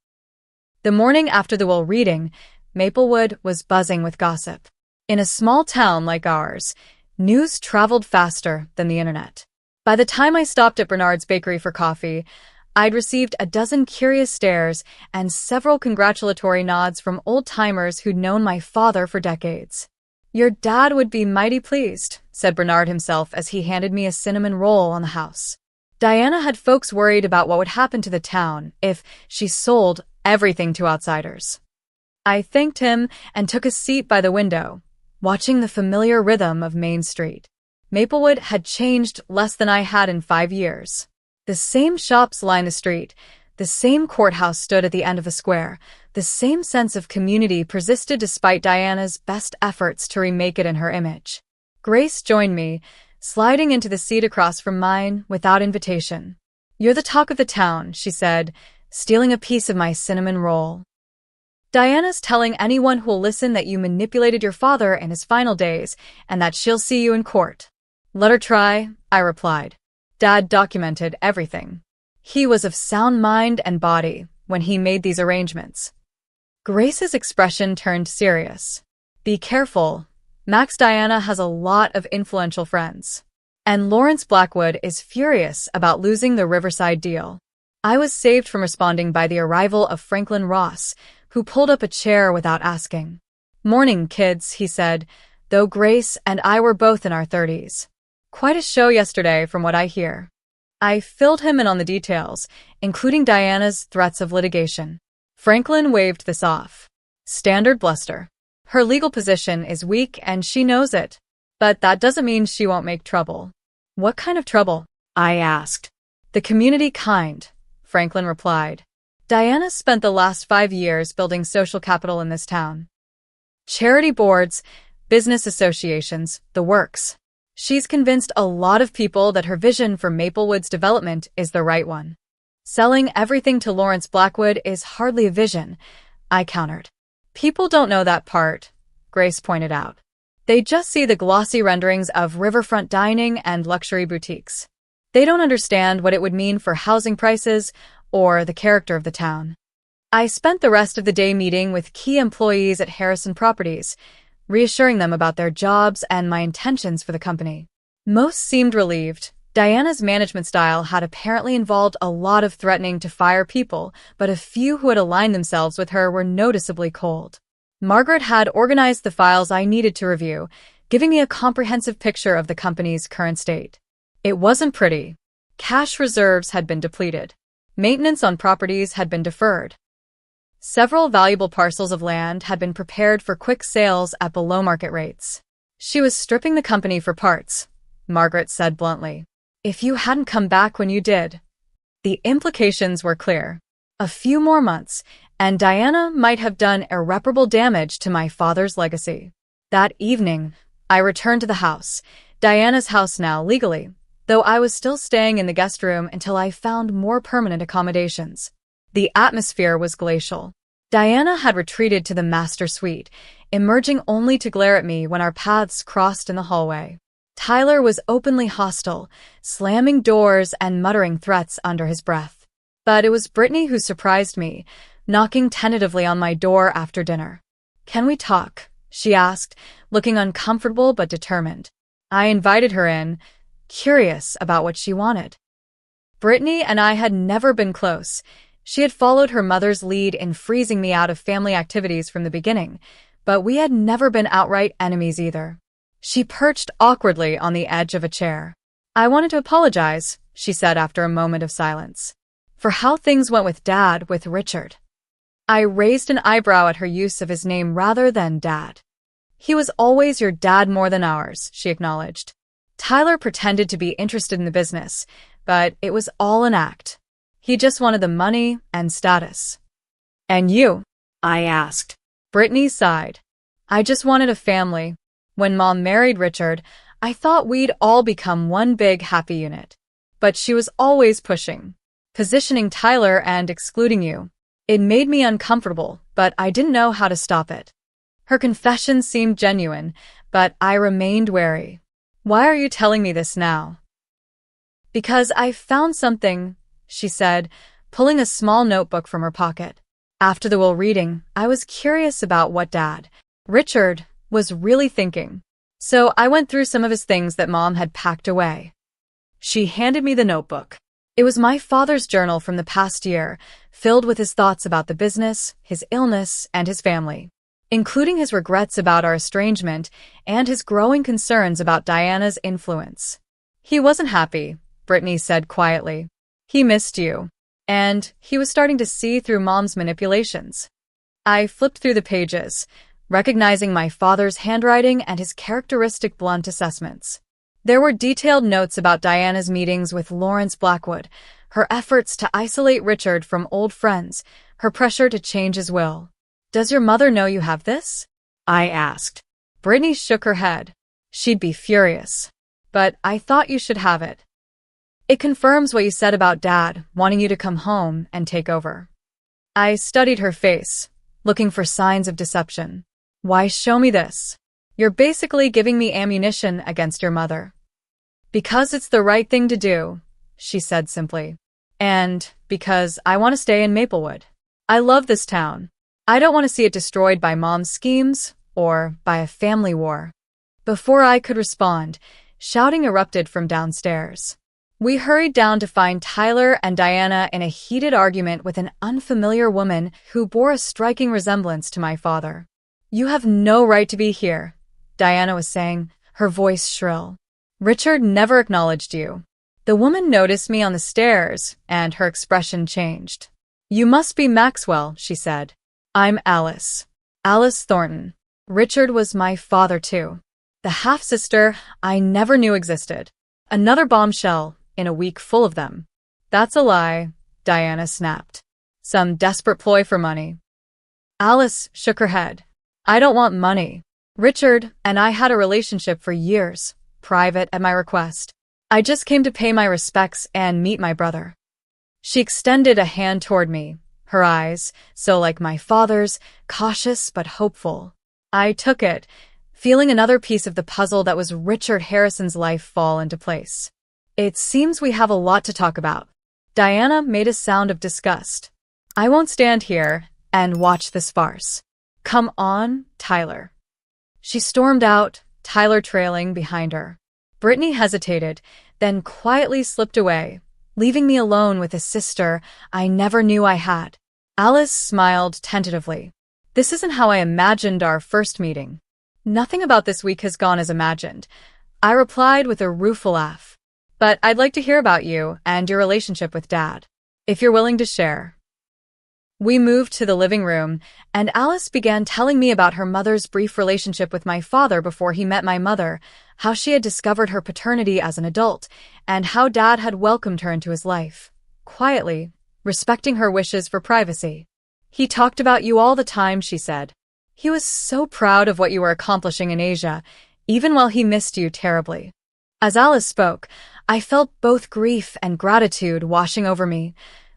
The morning after the will reading, Maplewood was buzzing with gossip. In a small town like ours, news traveled faster than the internet. By the time I stopped at Bernard's Bakery for coffee, I'd received a dozen curious stares and several congratulatory nods from old-timers who'd known my father for decades. Your dad would be mighty pleased, said Bernard himself as he handed me a cinnamon roll on the house. Diana had folks worried about what would happen to the town if she sold everything to outsiders. I thanked him and took a seat by the window, watching the familiar rhythm of Main Street. Maplewood had changed less than I had in 5 years. The same shops lined the street, the same courthouse stood at the end of the square, the same sense of community persisted despite Diana's best efforts to remake it in her image. Grace joined me, sliding into the seat across from mine without invitation. You're the talk of the town, she said, stealing a piece of my cinnamon roll. Diana's telling anyone who'll listen that you manipulated your father in his final days and that she'll see you in court. Let her try, I replied. Dad documented everything. He was of sound mind and body when he made these arrangements. Grace's expression turned serious. Be careful. Max Diana has a lot of influential friends. And Lawrence Blackwood is furious about losing the Riverside deal. I was saved from responding by the arrival of Franklin Ross, who pulled up a chair without asking. Morning, kids, he said, though Grace and I were both in our 30s. Quite a show yesterday from what I hear. I filled him in on the details, including Diana's threats of litigation. Franklin waved this off. Standard bluster. Her legal position is weak and she knows it. But that doesn't mean she won't make trouble. What kind of trouble? I asked. The community kind, Franklin replied. Diana spent the last 5 years building social capital in this town. Charity boards, business associations, the works. She's convinced a lot of people that her vision for Maplewood's development is the right one. Selling everything to Lawrence Blackwood is hardly a vision, I countered. People don't know that part, Grace pointed out. They just see the glossy renderings of riverfront dining and luxury boutiques. They don't understand what it would mean for housing prices or the character of the town. I spent the rest of the day meeting with key employees at Harrison Properties, reassuring them about their jobs and my intentions for the company. Most seemed relieved. Diana's management style had apparently involved a lot of threatening to fire people, but a few who had aligned themselves with her were noticeably cold. Margaret had organized the files I needed to review, giving me a comprehensive picture of the company's current state. It wasn't pretty. Cash reserves had been depleted. Maintenance on properties had been deferred. Several valuable parcels of land had been prepared for quick sales at below-market rates. She was stripping the company for parts, Margaret said bluntly. If you hadn't come back when you did. The implications were clear. A few more months, and Diana might have done irreparable damage to my father's legacy. That evening, I returned to the house, Diana's house now legally, though I was still staying in the guest room until I found more permanent accommodations. The atmosphere was glacial. Diana had retreated to the master suite, emerging only to glare at me when our paths crossed in the hallway. Tyler was openly hostile, slamming doors and muttering threats under his breath. But it was Brittany who surprised me, knocking tentatively on my door after dinner. "Can we talk?" she asked, looking uncomfortable but determined. I invited her in, curious about what she wanted. Brittany and I had never been close. She had followed her mother's lead in freezing me out of family activities from the beginning, but we had never been outright enemies either. She perched awkwardly on the edge of a chair. "I wanted to apologize," she said after a moment of silence, "for how things went with Dad, with Richard." I raised an eyebrow at her use of his name rather than Dad. "He was always your dad more than ours," she acknowledged. Tyler pretended to be interested in the business, but it was all an act. He just wanted the money and status. "And you?" I asked. Brittany sighed. "I just wanted a family. When Mom married Richard, I thought we'd all become one big happy unit. But she was always pushing, positioning Tyler and excluding you. It made me uncomfortable, but I didn't know how to stop it." Her confession seemed genuine, but I remained wary. "Why are you telling me this now?" "Because I found something," she said, pulling a small notebook from her pocket. After the will reading, I was curious about what Dad, Richard, was really thinking. So I went through some of his things that Mom had packed away. She handed me the notebook. It was my father's journal from the past year, filled with his thoughts about the business, his illness, and his family, including his regrets about our estrangement and his growing concerns about Diana's influence. "He wasn't happy," Brittany said quietly. "He missed you. And he was starting to see through Mom's manipulations." I flipped through the pages, recognizing my father's handwriting and his characteristic blunt assessments. There were detailed notes about Diana's meetings with Lawrence Blackwood, her efforts to isolate Richard from old friends, her pressure to change his will. "Does your mother know you have this?" I asked. Brittany shook her head. "She'd be furious. But I thought you should have it. It confirms what you said about Dad wanting you to come home and take over." I studied her face, looking for signs of deception. "Why show me this? You're basically giving me ammunition against your mother." "Because it's the right thing to do," she said simply. "And because I want to stay in Maplewood. I love this town. I don't want to see it destroyed by Mom's schemes or by a family war." Before I could respond, shouting erupted from downstairs. We hurried down to find Tyler and Diana in a heated argument with an unfamiliar woman who bore a striking resemblance to my father. "You have no right to be here," Diana was saying, her voice shrill. "Richard never acknowledged you." The woman noticed me on the stairs, and her expression changed. You must be Maxwell, she said. I'm Alice. Alice Thornton. Richard was my father too. The half-sister I never knew existed. Another bombshell in a week full of them. That's a lie, Diana snapped. Some desperate ploy for money. Alice shook her head. I don't want money. Richard and I had a relationship for years, private at my request. I just came to pay my respects and meet my brother. She extended a hand toward me, her eyes, so like my father's, cautious but hopeful. I took it, feeling another piece of the puzzle that was Richard Harrison's life fall into place. It seems we have a lot to talk about. Diana made a sound of disgust. I won't stand here and watch this farce. Come on, Tyler. She stormed out, Tyler trailing behind her. Brittany hesitated, then quietly slipped away, leaving me alone with a sister I never knew I had. Alice smiled tentatively. This isn't how I imagined our first meeting. Nothing about this week has gone as imagined. I replied with a rueful laugh. But I'd like to hear about you and your relationship with Dad, if you're willing to share. We moved to the living room, and Alice began telling me about her mother's brief relationship with my father before he met my mother, how she had discovered her paternity as an adult, and how Dad had welcomed her into his life, quietly, respecting her wishes for privacy. He talked about you all the time, she said. He was so proud of what you were accomplishing in Asia, even while he missed you terribly. As Alice spoke, I felt both grief and gratitude washing over me.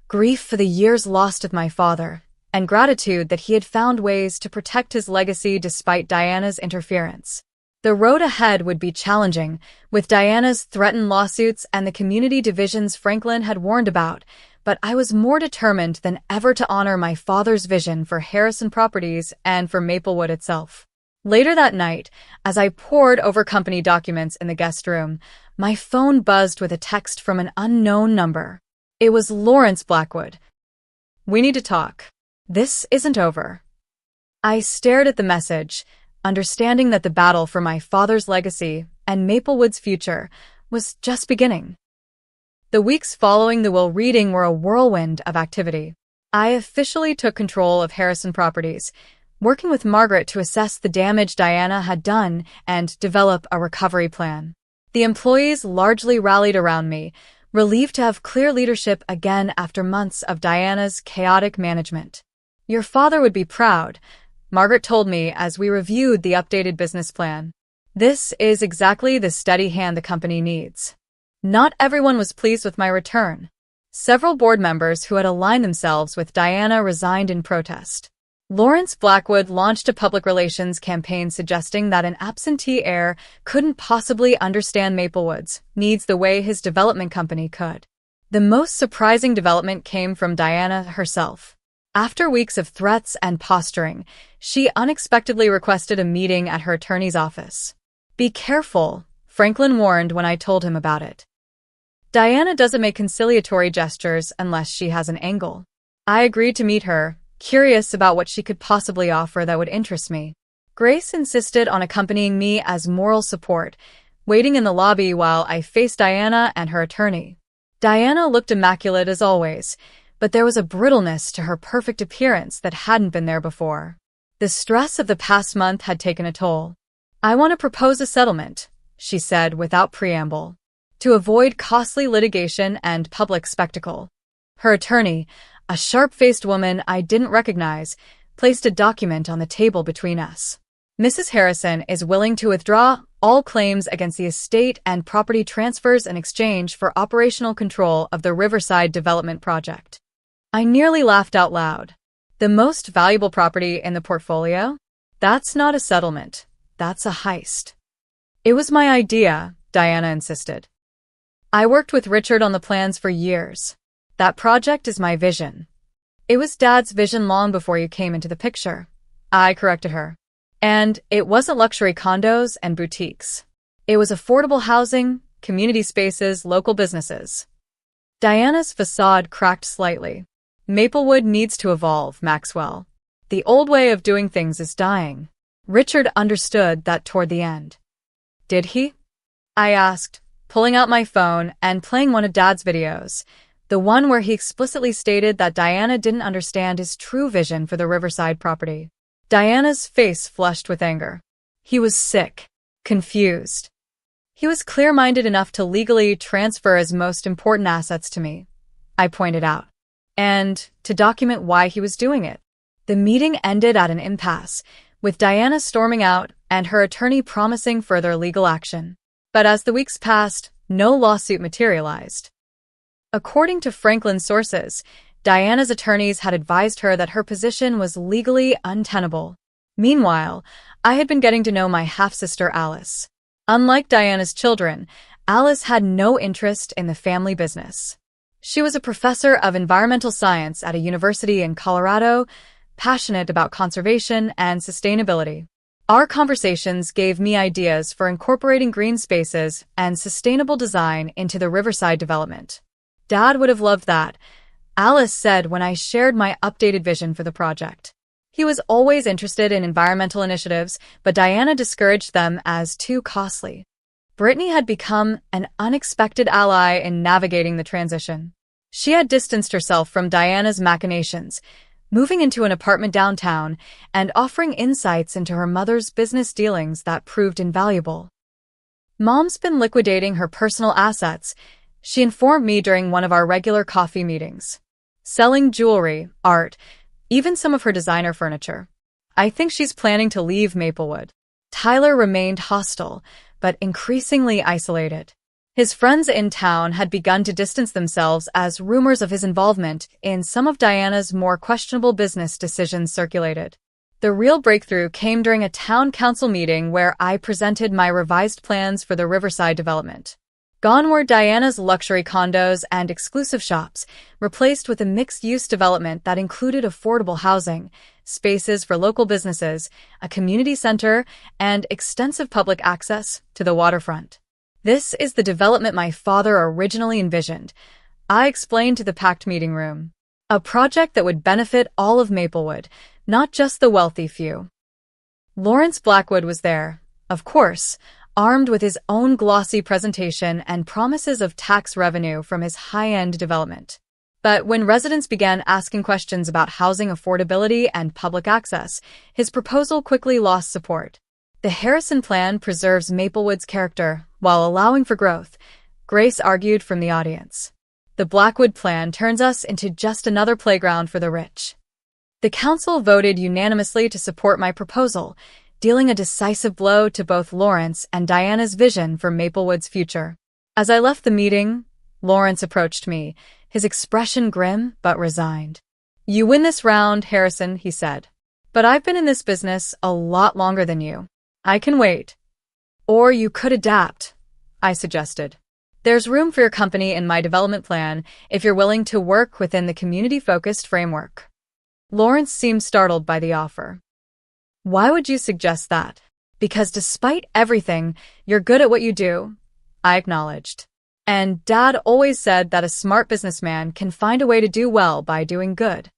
Grief for the years lost with my father, and gratitude that he had found ways to protect his legacy despite Diana's interference. The road ahead would be challenging, with Diana's threatened lawsuits and the community divisions Franklin had warned about, but I was more determined than ever to honor my father's vision for Harrison Properties and for Maplewood itself. Later that night, as I pored over company documents in the guest room, my phone buzzed with a text from an unknown number. It was Lawrence Blackwood. We need to talk. This isn't over. I stared at the message, understanding that the battle for my father's legacy and Maplewood's future was just beginning. The weeks following the will reading were a whirlwind of activity. I officially took control of Harrison Properties, working with Margaret to assess the damage Diana had done and develop a recovery plan. The employees largely rallied around me, relieved to have clear leadership again after months of Diana's chaotic management. Your father would be proud, Margaret told me as we reviewed the updated business plan. This is exactly the steady hand the company needs. Not everyone was pleased with my return. Several board members who had aligned themselves with Diana resigned in protest. Lawrence Blackwood launched a public relations campaign suggesting that an absentee heir couldn't possibly understand Maplewood's needs the way his development company could. The most surprising development came from Diana herself. After weeks of threats and posturing, she unexpectedly requested a meeting at her attorney's office. Be careful, Franklin warned when I told him about it. Diana doesn't make conciliatory gestures unless she has an angle. I agreed to meet her, curious about what she could possibly offer that would interest me. Grace insisted on accompanying me as moral support, waiting in the lobby while I faced Diana and her attorney. Diana looked immaculate as always, but there was a brittleness to her perfect appearance that hadn't been there before. The stress of the past month had taken a toll. I want to propose a settlement, she said without preamble, to avoid costly litigation and public spectacle. Her attorney, a sharp-faced woman I didn't recognize, placed a document on the table between us. Mrs. Harrison is willing to withdraw all claims against the estate and property transfers in exchange for operational control of the Riverside Development Project. I nearly laughed out loud. The most valuable property in the portfolio? That's not a settlement. That's a heist. It was my idea, Diana insisted. I worked with Richard on the plans for years. That project is my vision. It was Dad's vision long before you came into the picture. I corrected her. And it wasn't luxury condos and boutiques. It was affordable housing, community spaces, local businesses. Diana's facade cracked slightly. Maplewood needs to evolve, Maxwell. The old way of doing things is dying. Richard understood that toward the end. Did he? I asked, pulling out my phone and playing one of Dad's videos. the one where he explicitly stated that Diana didn't understand his true vision for the Riverside property. Diana's face flushed with anger. He was sick, confused. He was clear-minded enough to legally transfer his most important assets to me, I pointed out, and to document why he was doing it. The meeting ended at an impasse, with Diana storming out and her attorney promising further legal action. But as the weeks passed, no lawsuit materialized. According to Franklin's sources, Diana's attorneys had advised her that her position was legally untenable. Meanwhile, I had been getting to know my half-sister Alice. Unlike Diana's children, Alice had no interest in the family business. She was a professor of environmental science at a university in Colorado, passionate about conservation and sustainability. Our conversations gave me ideas for incorporating green spaces and sustainable design into the Riverside development. Dad would have loved that, Alice said when I shared my updated vision for the project. He was always interested in environmental initiatives, but Diana discouraged them as too costly. Brittany had become an unexpected ally in navigating the transition. She had distanced herself from Diana's machinations, moving into an apartment downtown and offering insights into her mother's business dealings that proved invaluable. Mom's been liquidating her personal assets, she informed me during one of our regular coffee meetings. Selling jewelry, art, even some of her designer furniture. I think she's planning to leave Maplewood. Tyler remained hostile, but increasingly isolated. His friends in town had begun to distance themselves as rumors of his involvement in some of Diana's more questionable business decisions circulated. The real breakthrough came during a town council meeting where I presented my revised plans for the Riverside development. Gone were Diana's luxury condos and exclusive shops, replaced with a mixed-use development that included affordable housing, spaces for local businesses, a community center, and extensive public access to the waterfront. This is the development my father originally envisioned, I explained to the packed meeting room. A project that would benefit all of Maplewood, not just the wealthy few. Lawrence Blackwood was there, of course, armed with his own glossy presentation and promises of tax revenue from his high-end development. But when residents began asking questions about housing affordability and public access, his proposal quickly lost support. The Harrison plan preserves Maplewood's character while allowing for growth, Grace argued from the audience. The Blackwood plan turns us into just another playground for the rich. The council voted unanimously to support my proposal, dealing a decisive blow to both Lawrence and Diana's vision for Maplewood's future. As I left the meeting, Lawrence approached me, his expression grim but resigned. "You win this round, Harrison," he said. "But I've been in this business a lot longer than you. I can wait." "Or you could adapt," I suggested. "There's room for your company in my development plan if you're willing to work within the community-focused framework." Lawrence seemed startled by the offer. "Why would you suggest that?" "Because despite everything, you're good at what you do," I acknowledged. "And Dad always said that a smart businessman can find a way to do well by doing good."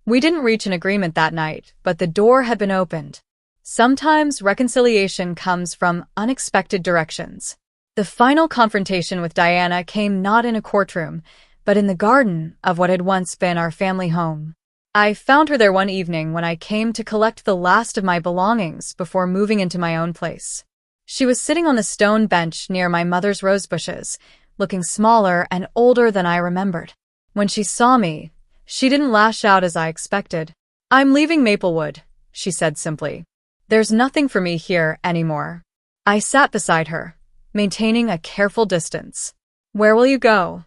We didn't reach an agreement that night, but the door had been opened. Sometimes reconciliation comes from unexpected directions. The final confrontation with Diana came not in a courtroom, but in the garden of what had once been our family home. I found her there one evening when I came to collect the last of my belongings before moving into my own place. She was sitting on the stone bench near my mother's rose bushes, looking smaller and older than I remembered. When she saw me, she didn't lash out as I expected. "I'm leaving Maplewood," she said simply. "There's nothing for me here anymore." I sat beside her, maintaining a careful distance. "Where will you go?"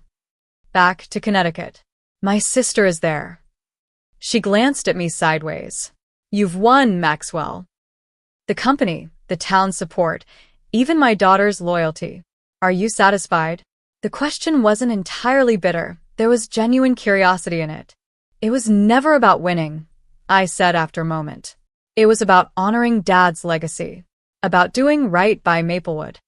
"Back to Connecticut. My sister is there." She glanced at me sideways. "You've won, Maxwell. The company, the town's support, even my daughter's loyalty. Are you satisfied?" The question wasn't entirely bitter. There was genuine curiosity in it. "It was never about winning," I said after a moment. "It was about honoring Dad's legacy, about doing right by Maplewood."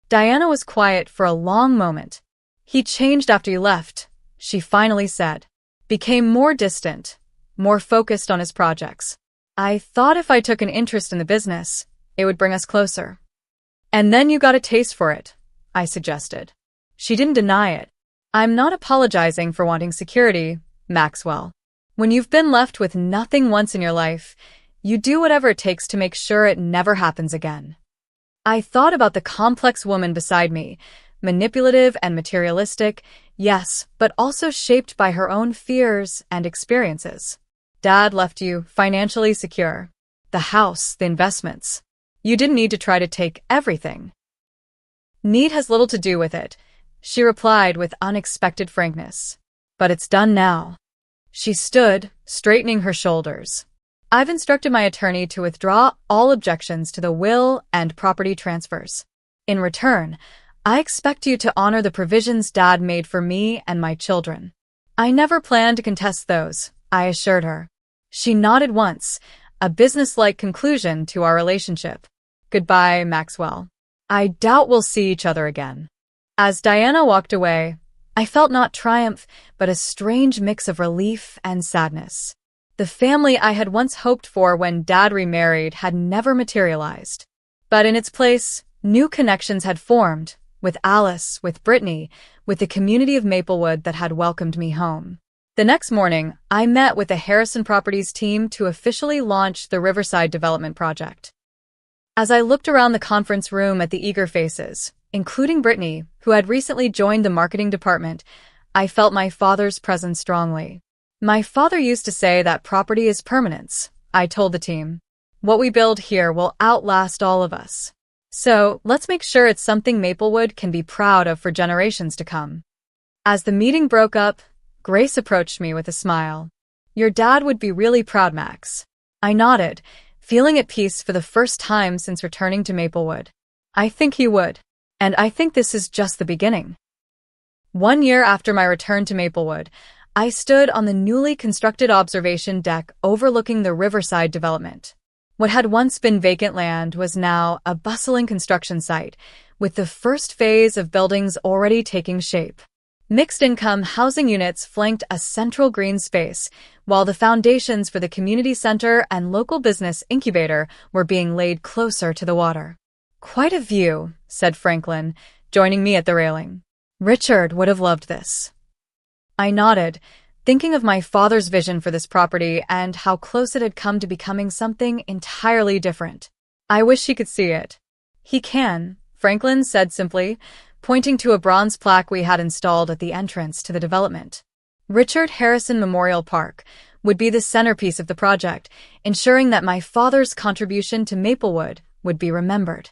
Diana was quiet for a long moment. "He changed after you left," she finally said. "Became more distant, more focused on his projects. I thought if I took an interest in the business, it would bring us closer." "And then you got a taste for it," I suggested. She didn't deny it. I'm not apologizing for wanting security, Maxwell. When you've been left with nothing once in your life, you do whatever it takes to make sure it never happens again. I thought about the complex woman beside me, manipulative and materialistic, yes, but also shaped by her own fears and experiences. Dad left you financially secure. The house, the investments. You didn't need to try to take everything. Need has little to do with it, she replied with unexpected frankness. But it's done now. She stood, straightening her shoulders. I've instructed my attorney to withdraw all objections to the will and property transfers. In return, I expect you to honor the provisions Dad made for me and my children. I never plan to contest those, I assured her. She nodded once, a business-like conclusion to our relationship. Goodbye, Maxwell. I doubt we'll see each other again. As Diana walked away, I felt not triumph, but a strange mix of relief and sadness. The family I had once hoped for when Dad remarried had never materialized. But in its place, new connections had formed, with Alice, with Brittany, with the community of Maplewood that had welcomed me home. The next morning, I met with the Harrison Properties team to officially launch the Riverside Development Project. As I looked around the conference room at the eager faces, including Brittany, who had recently joined the marketing department, I felt my father's presence strongly. My father used to say that property is permanence, I told the team. What we build here will outlast all of us. So, let's make sure it's something Maplewood can be proud of for generations to come. As the meeting broke up, Grace approached me with a smile. Your dad would be really proud, Max. I nodded, feeling at peace for the first time since returning to Maplewood. I think he would. And I think this is just the beginning. 1 year after my return to Maplewood, I stood on the newly constructed observation deck overlooking the Riverside development. What had once been vacant land was now a bustling construction site, with the first phase of buildings already taking shape. Mixed-income housing units flanked a central green space, while the foundations for the community center and local business incubator were being laid closer to the water. Quite a view, said Franklin, joining me at the railing. Richard would have loved this. I nodded, thinking of my father's vision for this property and how close it had come to becoming something entirely different. I wish he could see it. He can, Franklin said simply, pointing to a bronze plaque we had installed at the entrance to the development. Richard Harrison Memorial Park would be the centerpiece of the project, ensuring that my father's contribution to Maplewood would be remembered.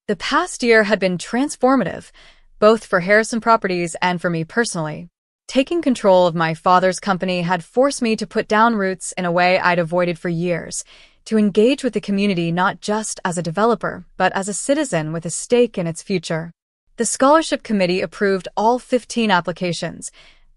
The past year had been transformative, both for Harrison Properties and for me personally. Taking control of my father's company had forced me to put down roots in a way I'd avoided for years, to engage with the community not just as a developer, but as a citizen with a stake in its future. The scholarship committee approved all 15 applications,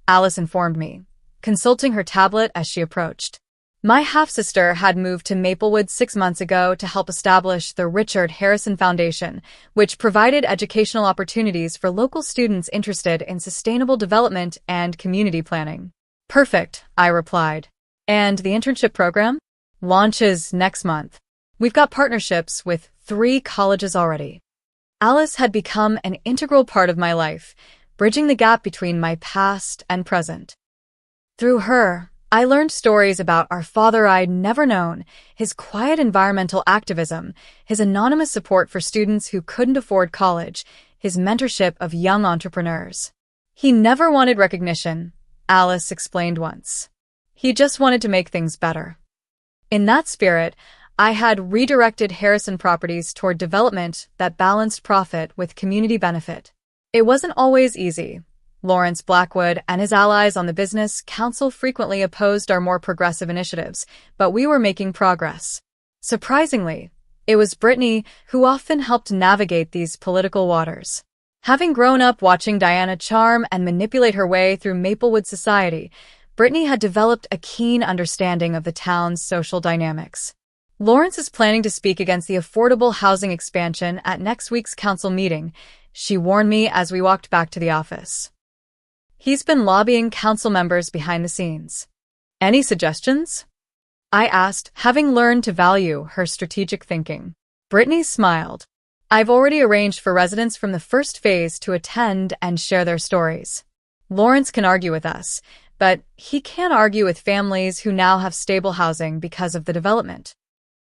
Alice informed me, consulting her tablet as she approached. My half-sister had moved to Maplewood 6 months ago to help establish the Richard Harrison Foundation, which provided educational opportunities for local students interested in sustainable development and community planning. Perfect, I replied. And the internship program? Launches next month. We've got partnerships with 3 colleges already. Alice had become an integral part of my life, bridging the gap between my past and present. Through her, I learned stories about our father I'd never known, his quiet environmental activism, his anonymous support for students who couldn't afford college, his mentorship of young entrepreneurs. He never wanted recognition, Alice explained once. He just wanted to make things better. In that spirit, I had redirected Harrison Properties toward development that balanced profit with community benefit. It wasn't always easy. Lawrence Blackwood and his allies on the business council frequently opposed our more progressive initiatives, but we were making progress. Surprisingly, it was Brittany who often helped navigate these political waters. Having grown up watching Diana charm and manipulate her way through Maplewood society, Brittany had developed a keen understanding of the town's social dynamics. Lawrence is planning to speak against the affordable housing expansion at next week's council meeting, she warned me as we walked back to the office. He's been lobbying council members behind the scenes. Any suggestions? I asked, having learned to value her strategic thinking. Brittany smiled. I've already arranged for residents from the first phase to attend and share their stories. Lawrence can argue with us, but he can't argue with families who now have stable housing because of the development.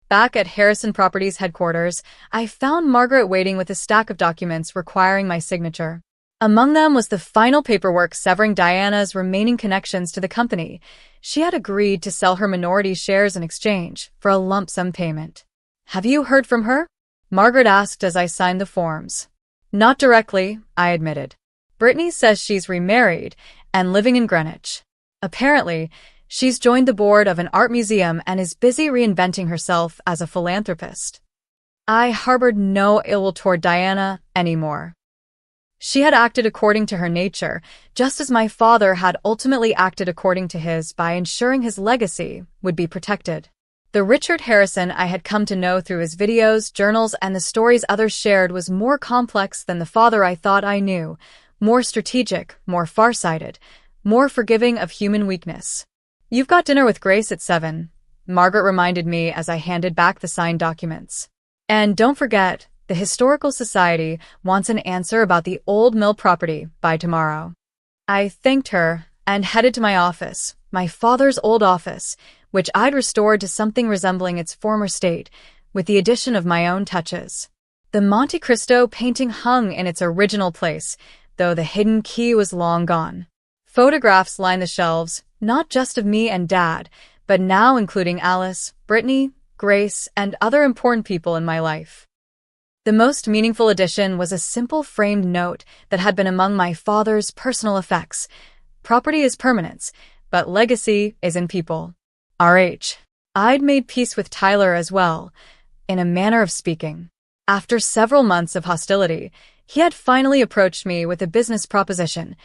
Back at Harrison Properties headquarters, I found Margaret waiting with a stack of documents requiring my signature. Among them was the final paperwork severing Diana's remaining connections to the company. She had agreed to sell her minority shares in exchange for a lump sum payment. "Have you heard from her?" Margaret asked as I signed the forms. "Not directly," I admitted. "Brittany says she's remarried and living in Greenwich. Apparently, she's joined the board of an art museum and is busy reinventing herself as a philanthropist." I harbored no ill will toward Diana anymore. She had acted according to her nature, just as my father had ultimately acted according to his by ensuring his legacy would be protected. The Richard Harrison I had come to know through his videos, journals, and the stories others shared was more complex than the father I thought I knew, more strategic, more farsighted, more forgiving of human weakness. "You've got dinner with Grace at 7, Margaret reminded me as I handed back the signed documents. "And don't forget, the Historical Society wants an answer about the old mill property by tomorrow." I thanked her and headed to my office, my father's old office, which I'd restored to something resembling its former state, with the addition of my own touches. The Monte Cristo painting hung in its original place, though the hidden key was long gone. Photographs lined the shelves, not just of me and Dad, but now including Alice, Brittany, Grace, and other important people in my life. The most meaningful addition was a simple framed note that had been among my father's personal effects. "Property is permanence, but legacy is in people. R.H." I'd made peace with Tyler as well, in a manner of speaking. After several months of hostility, he had finally approached me with a business proposition.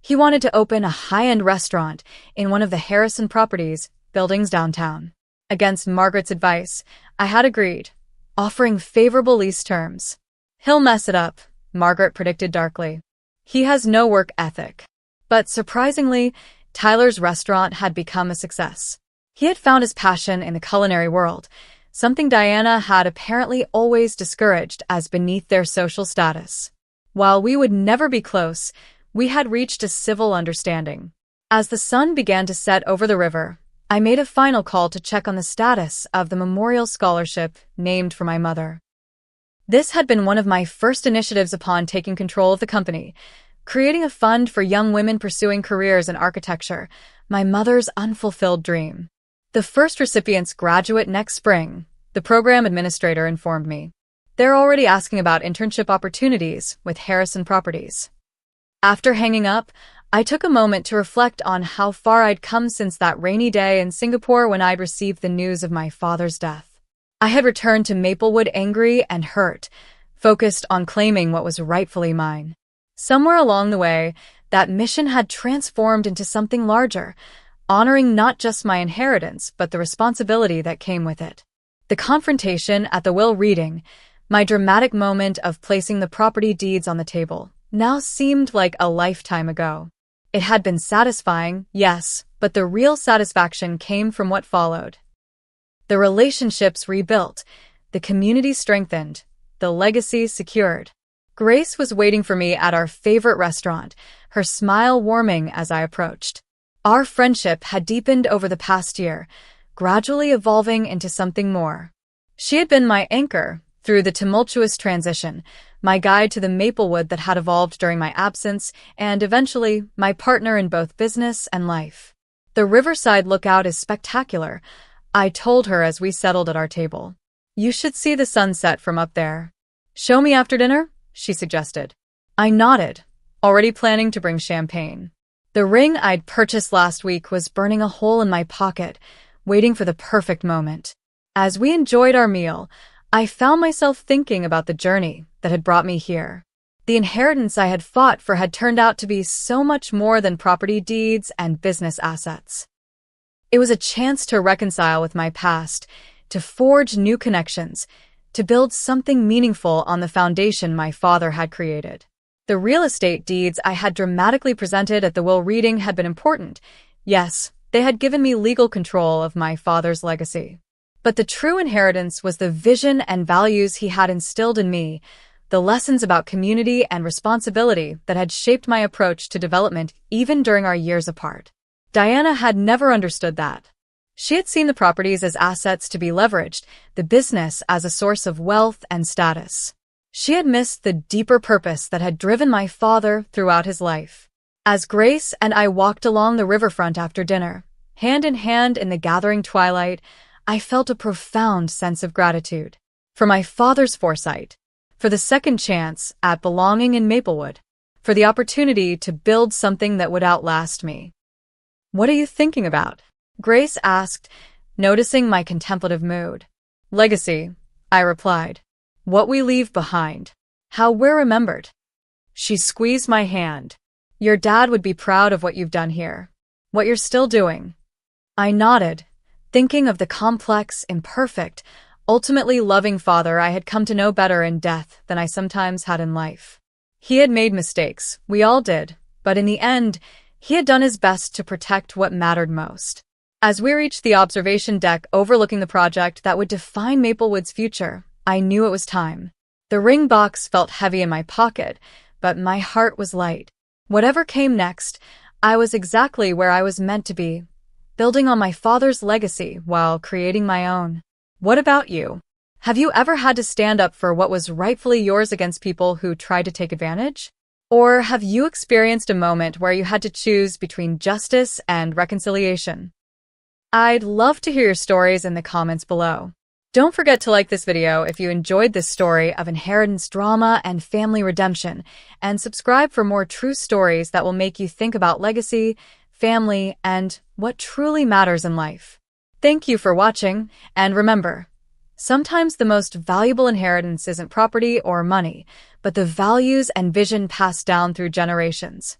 He wanted to open a high-end restaurant in one of the Harrison Properties buildings downtown. Against Margaret's advice, I had agreed, offering favorable lease terms. "He'll mess it up," Margaret predicted darkly. "He has no work ethic." But surprisingly, Tyler's restaurant had become a success. He had found his passion in the culinary world, something Diana had apparently always discouraged as beneath their social status. While we would never be close, we had reached a civil understanding. As the sun began to set over the river, I made a final call to check on the status of the memorial scholarship named for my mother. This had been one of my first initiatives upon taking control of the company, creating a fund for young women pursuing careers in architecture, my mother's unfulfilled dream. The first recipients graduate next spring, the program administrator informed me. They're already asking about internship opportunities with Harrison Properties. After hanging up, I took a moment to reflect on how far I'd come since that rainy day in Singapore when I'd received the news of my father's death. I had returned to Maplewood angry and hurt, focused on claiming what was rightfully mine. Somewhere along the way, that mission had transformed into something larger, honoring not just my inheritance but the responsibility that came with it. The confrontation at the will reading, my dramatic moment of placing the property deeds on the table, now seemed like a lifetime ago. It had been satisfying, yes, but the real satisfaction came from what followed. The relationships rebuilt, the community strengthened, the legacy secured. Grace was waiting for me at our favorite restaurant, her smile warming as I approached. Our friendship had deepened over the past year, gradually evolving into something more. She had been my anchor through the tumultuous transition, my guide to the Maplewood that had evolved during my absence, and eventually my partner in both business and life. "The riverside lookout is spectacular," I told her as we settled at our table. "You should see the sunset from up there." "Show me after dinner?" she suggested. I nodded, already planning to bring champagne. The ring I'd purchased last week was burning a hole in my pocket, waiting for the perfect moment. As we enjoyed our meal, I found myself thinking about the journey that had brought me here. The inheritance I had fought for had turned out to be so much more than property deeds and business assets. It was a chance to reconcile with my past, to forge new connections, to build something meaningful on the foundation my father had created. The real estate deeds I had dramatically presented at the will reading had been important. Yes, they had given me legal control of my father's legacy. But the true inheritance was the vision and values he had instilled in me, the lessons about community and responsibility that had shaped my approach to development even during our years apart. Diana had never understood that. She had seen the properties as assets to be leveraged, the business as a source of wealth and status. She had missed the deeper purpose that had driven my father throughout his life. As Grace and I walked along the riverfront after dinner, hand in hand in the gathering twilight, I felt a profound sense of gratitude for my father's foresight, for the second chance at belonging in Maplewood, for the opportunity to build something that would outlast me. "What are you thinking about?" Grace asked, noticing my contemplative mood. "Legacy," I replied. "What we leave behind. How we're remembered." She squeezed my hand. "Your dad would be proud of what you've done here. What you're still doing." I nodded, thinking of the complex, imperfect, ultimately loving father I had come to know better in death than I sometimes had in life. He had made mistakes, we all did, but in the end, he had done his best to protect what mattered most. As we reached the observation deck overlooking the project that would define Maplewood's future, I knew it was time. The ring box felt heavy in my pocket, but my heart was light. Whatever came next, I was exactly where I was meant to be, building on my father's legacy while creating my own. What about you? Have you ever had to stand up for what was rightfully yours against people who tried to take advantage? Or have you experienced a moment where you had to choose between justice and reconciliation? I'd love to hear your stories in the comments below. Don't forget to like this video if you enjoyed this story of inheritance drama and family redemption, and subscribe for more true stories that will make you think about legacy, family, and what truly matters in life. Thank you for watching, and remember, sometimes the most valuable inheritance isn't property or money, but the values and vision passed down through generations.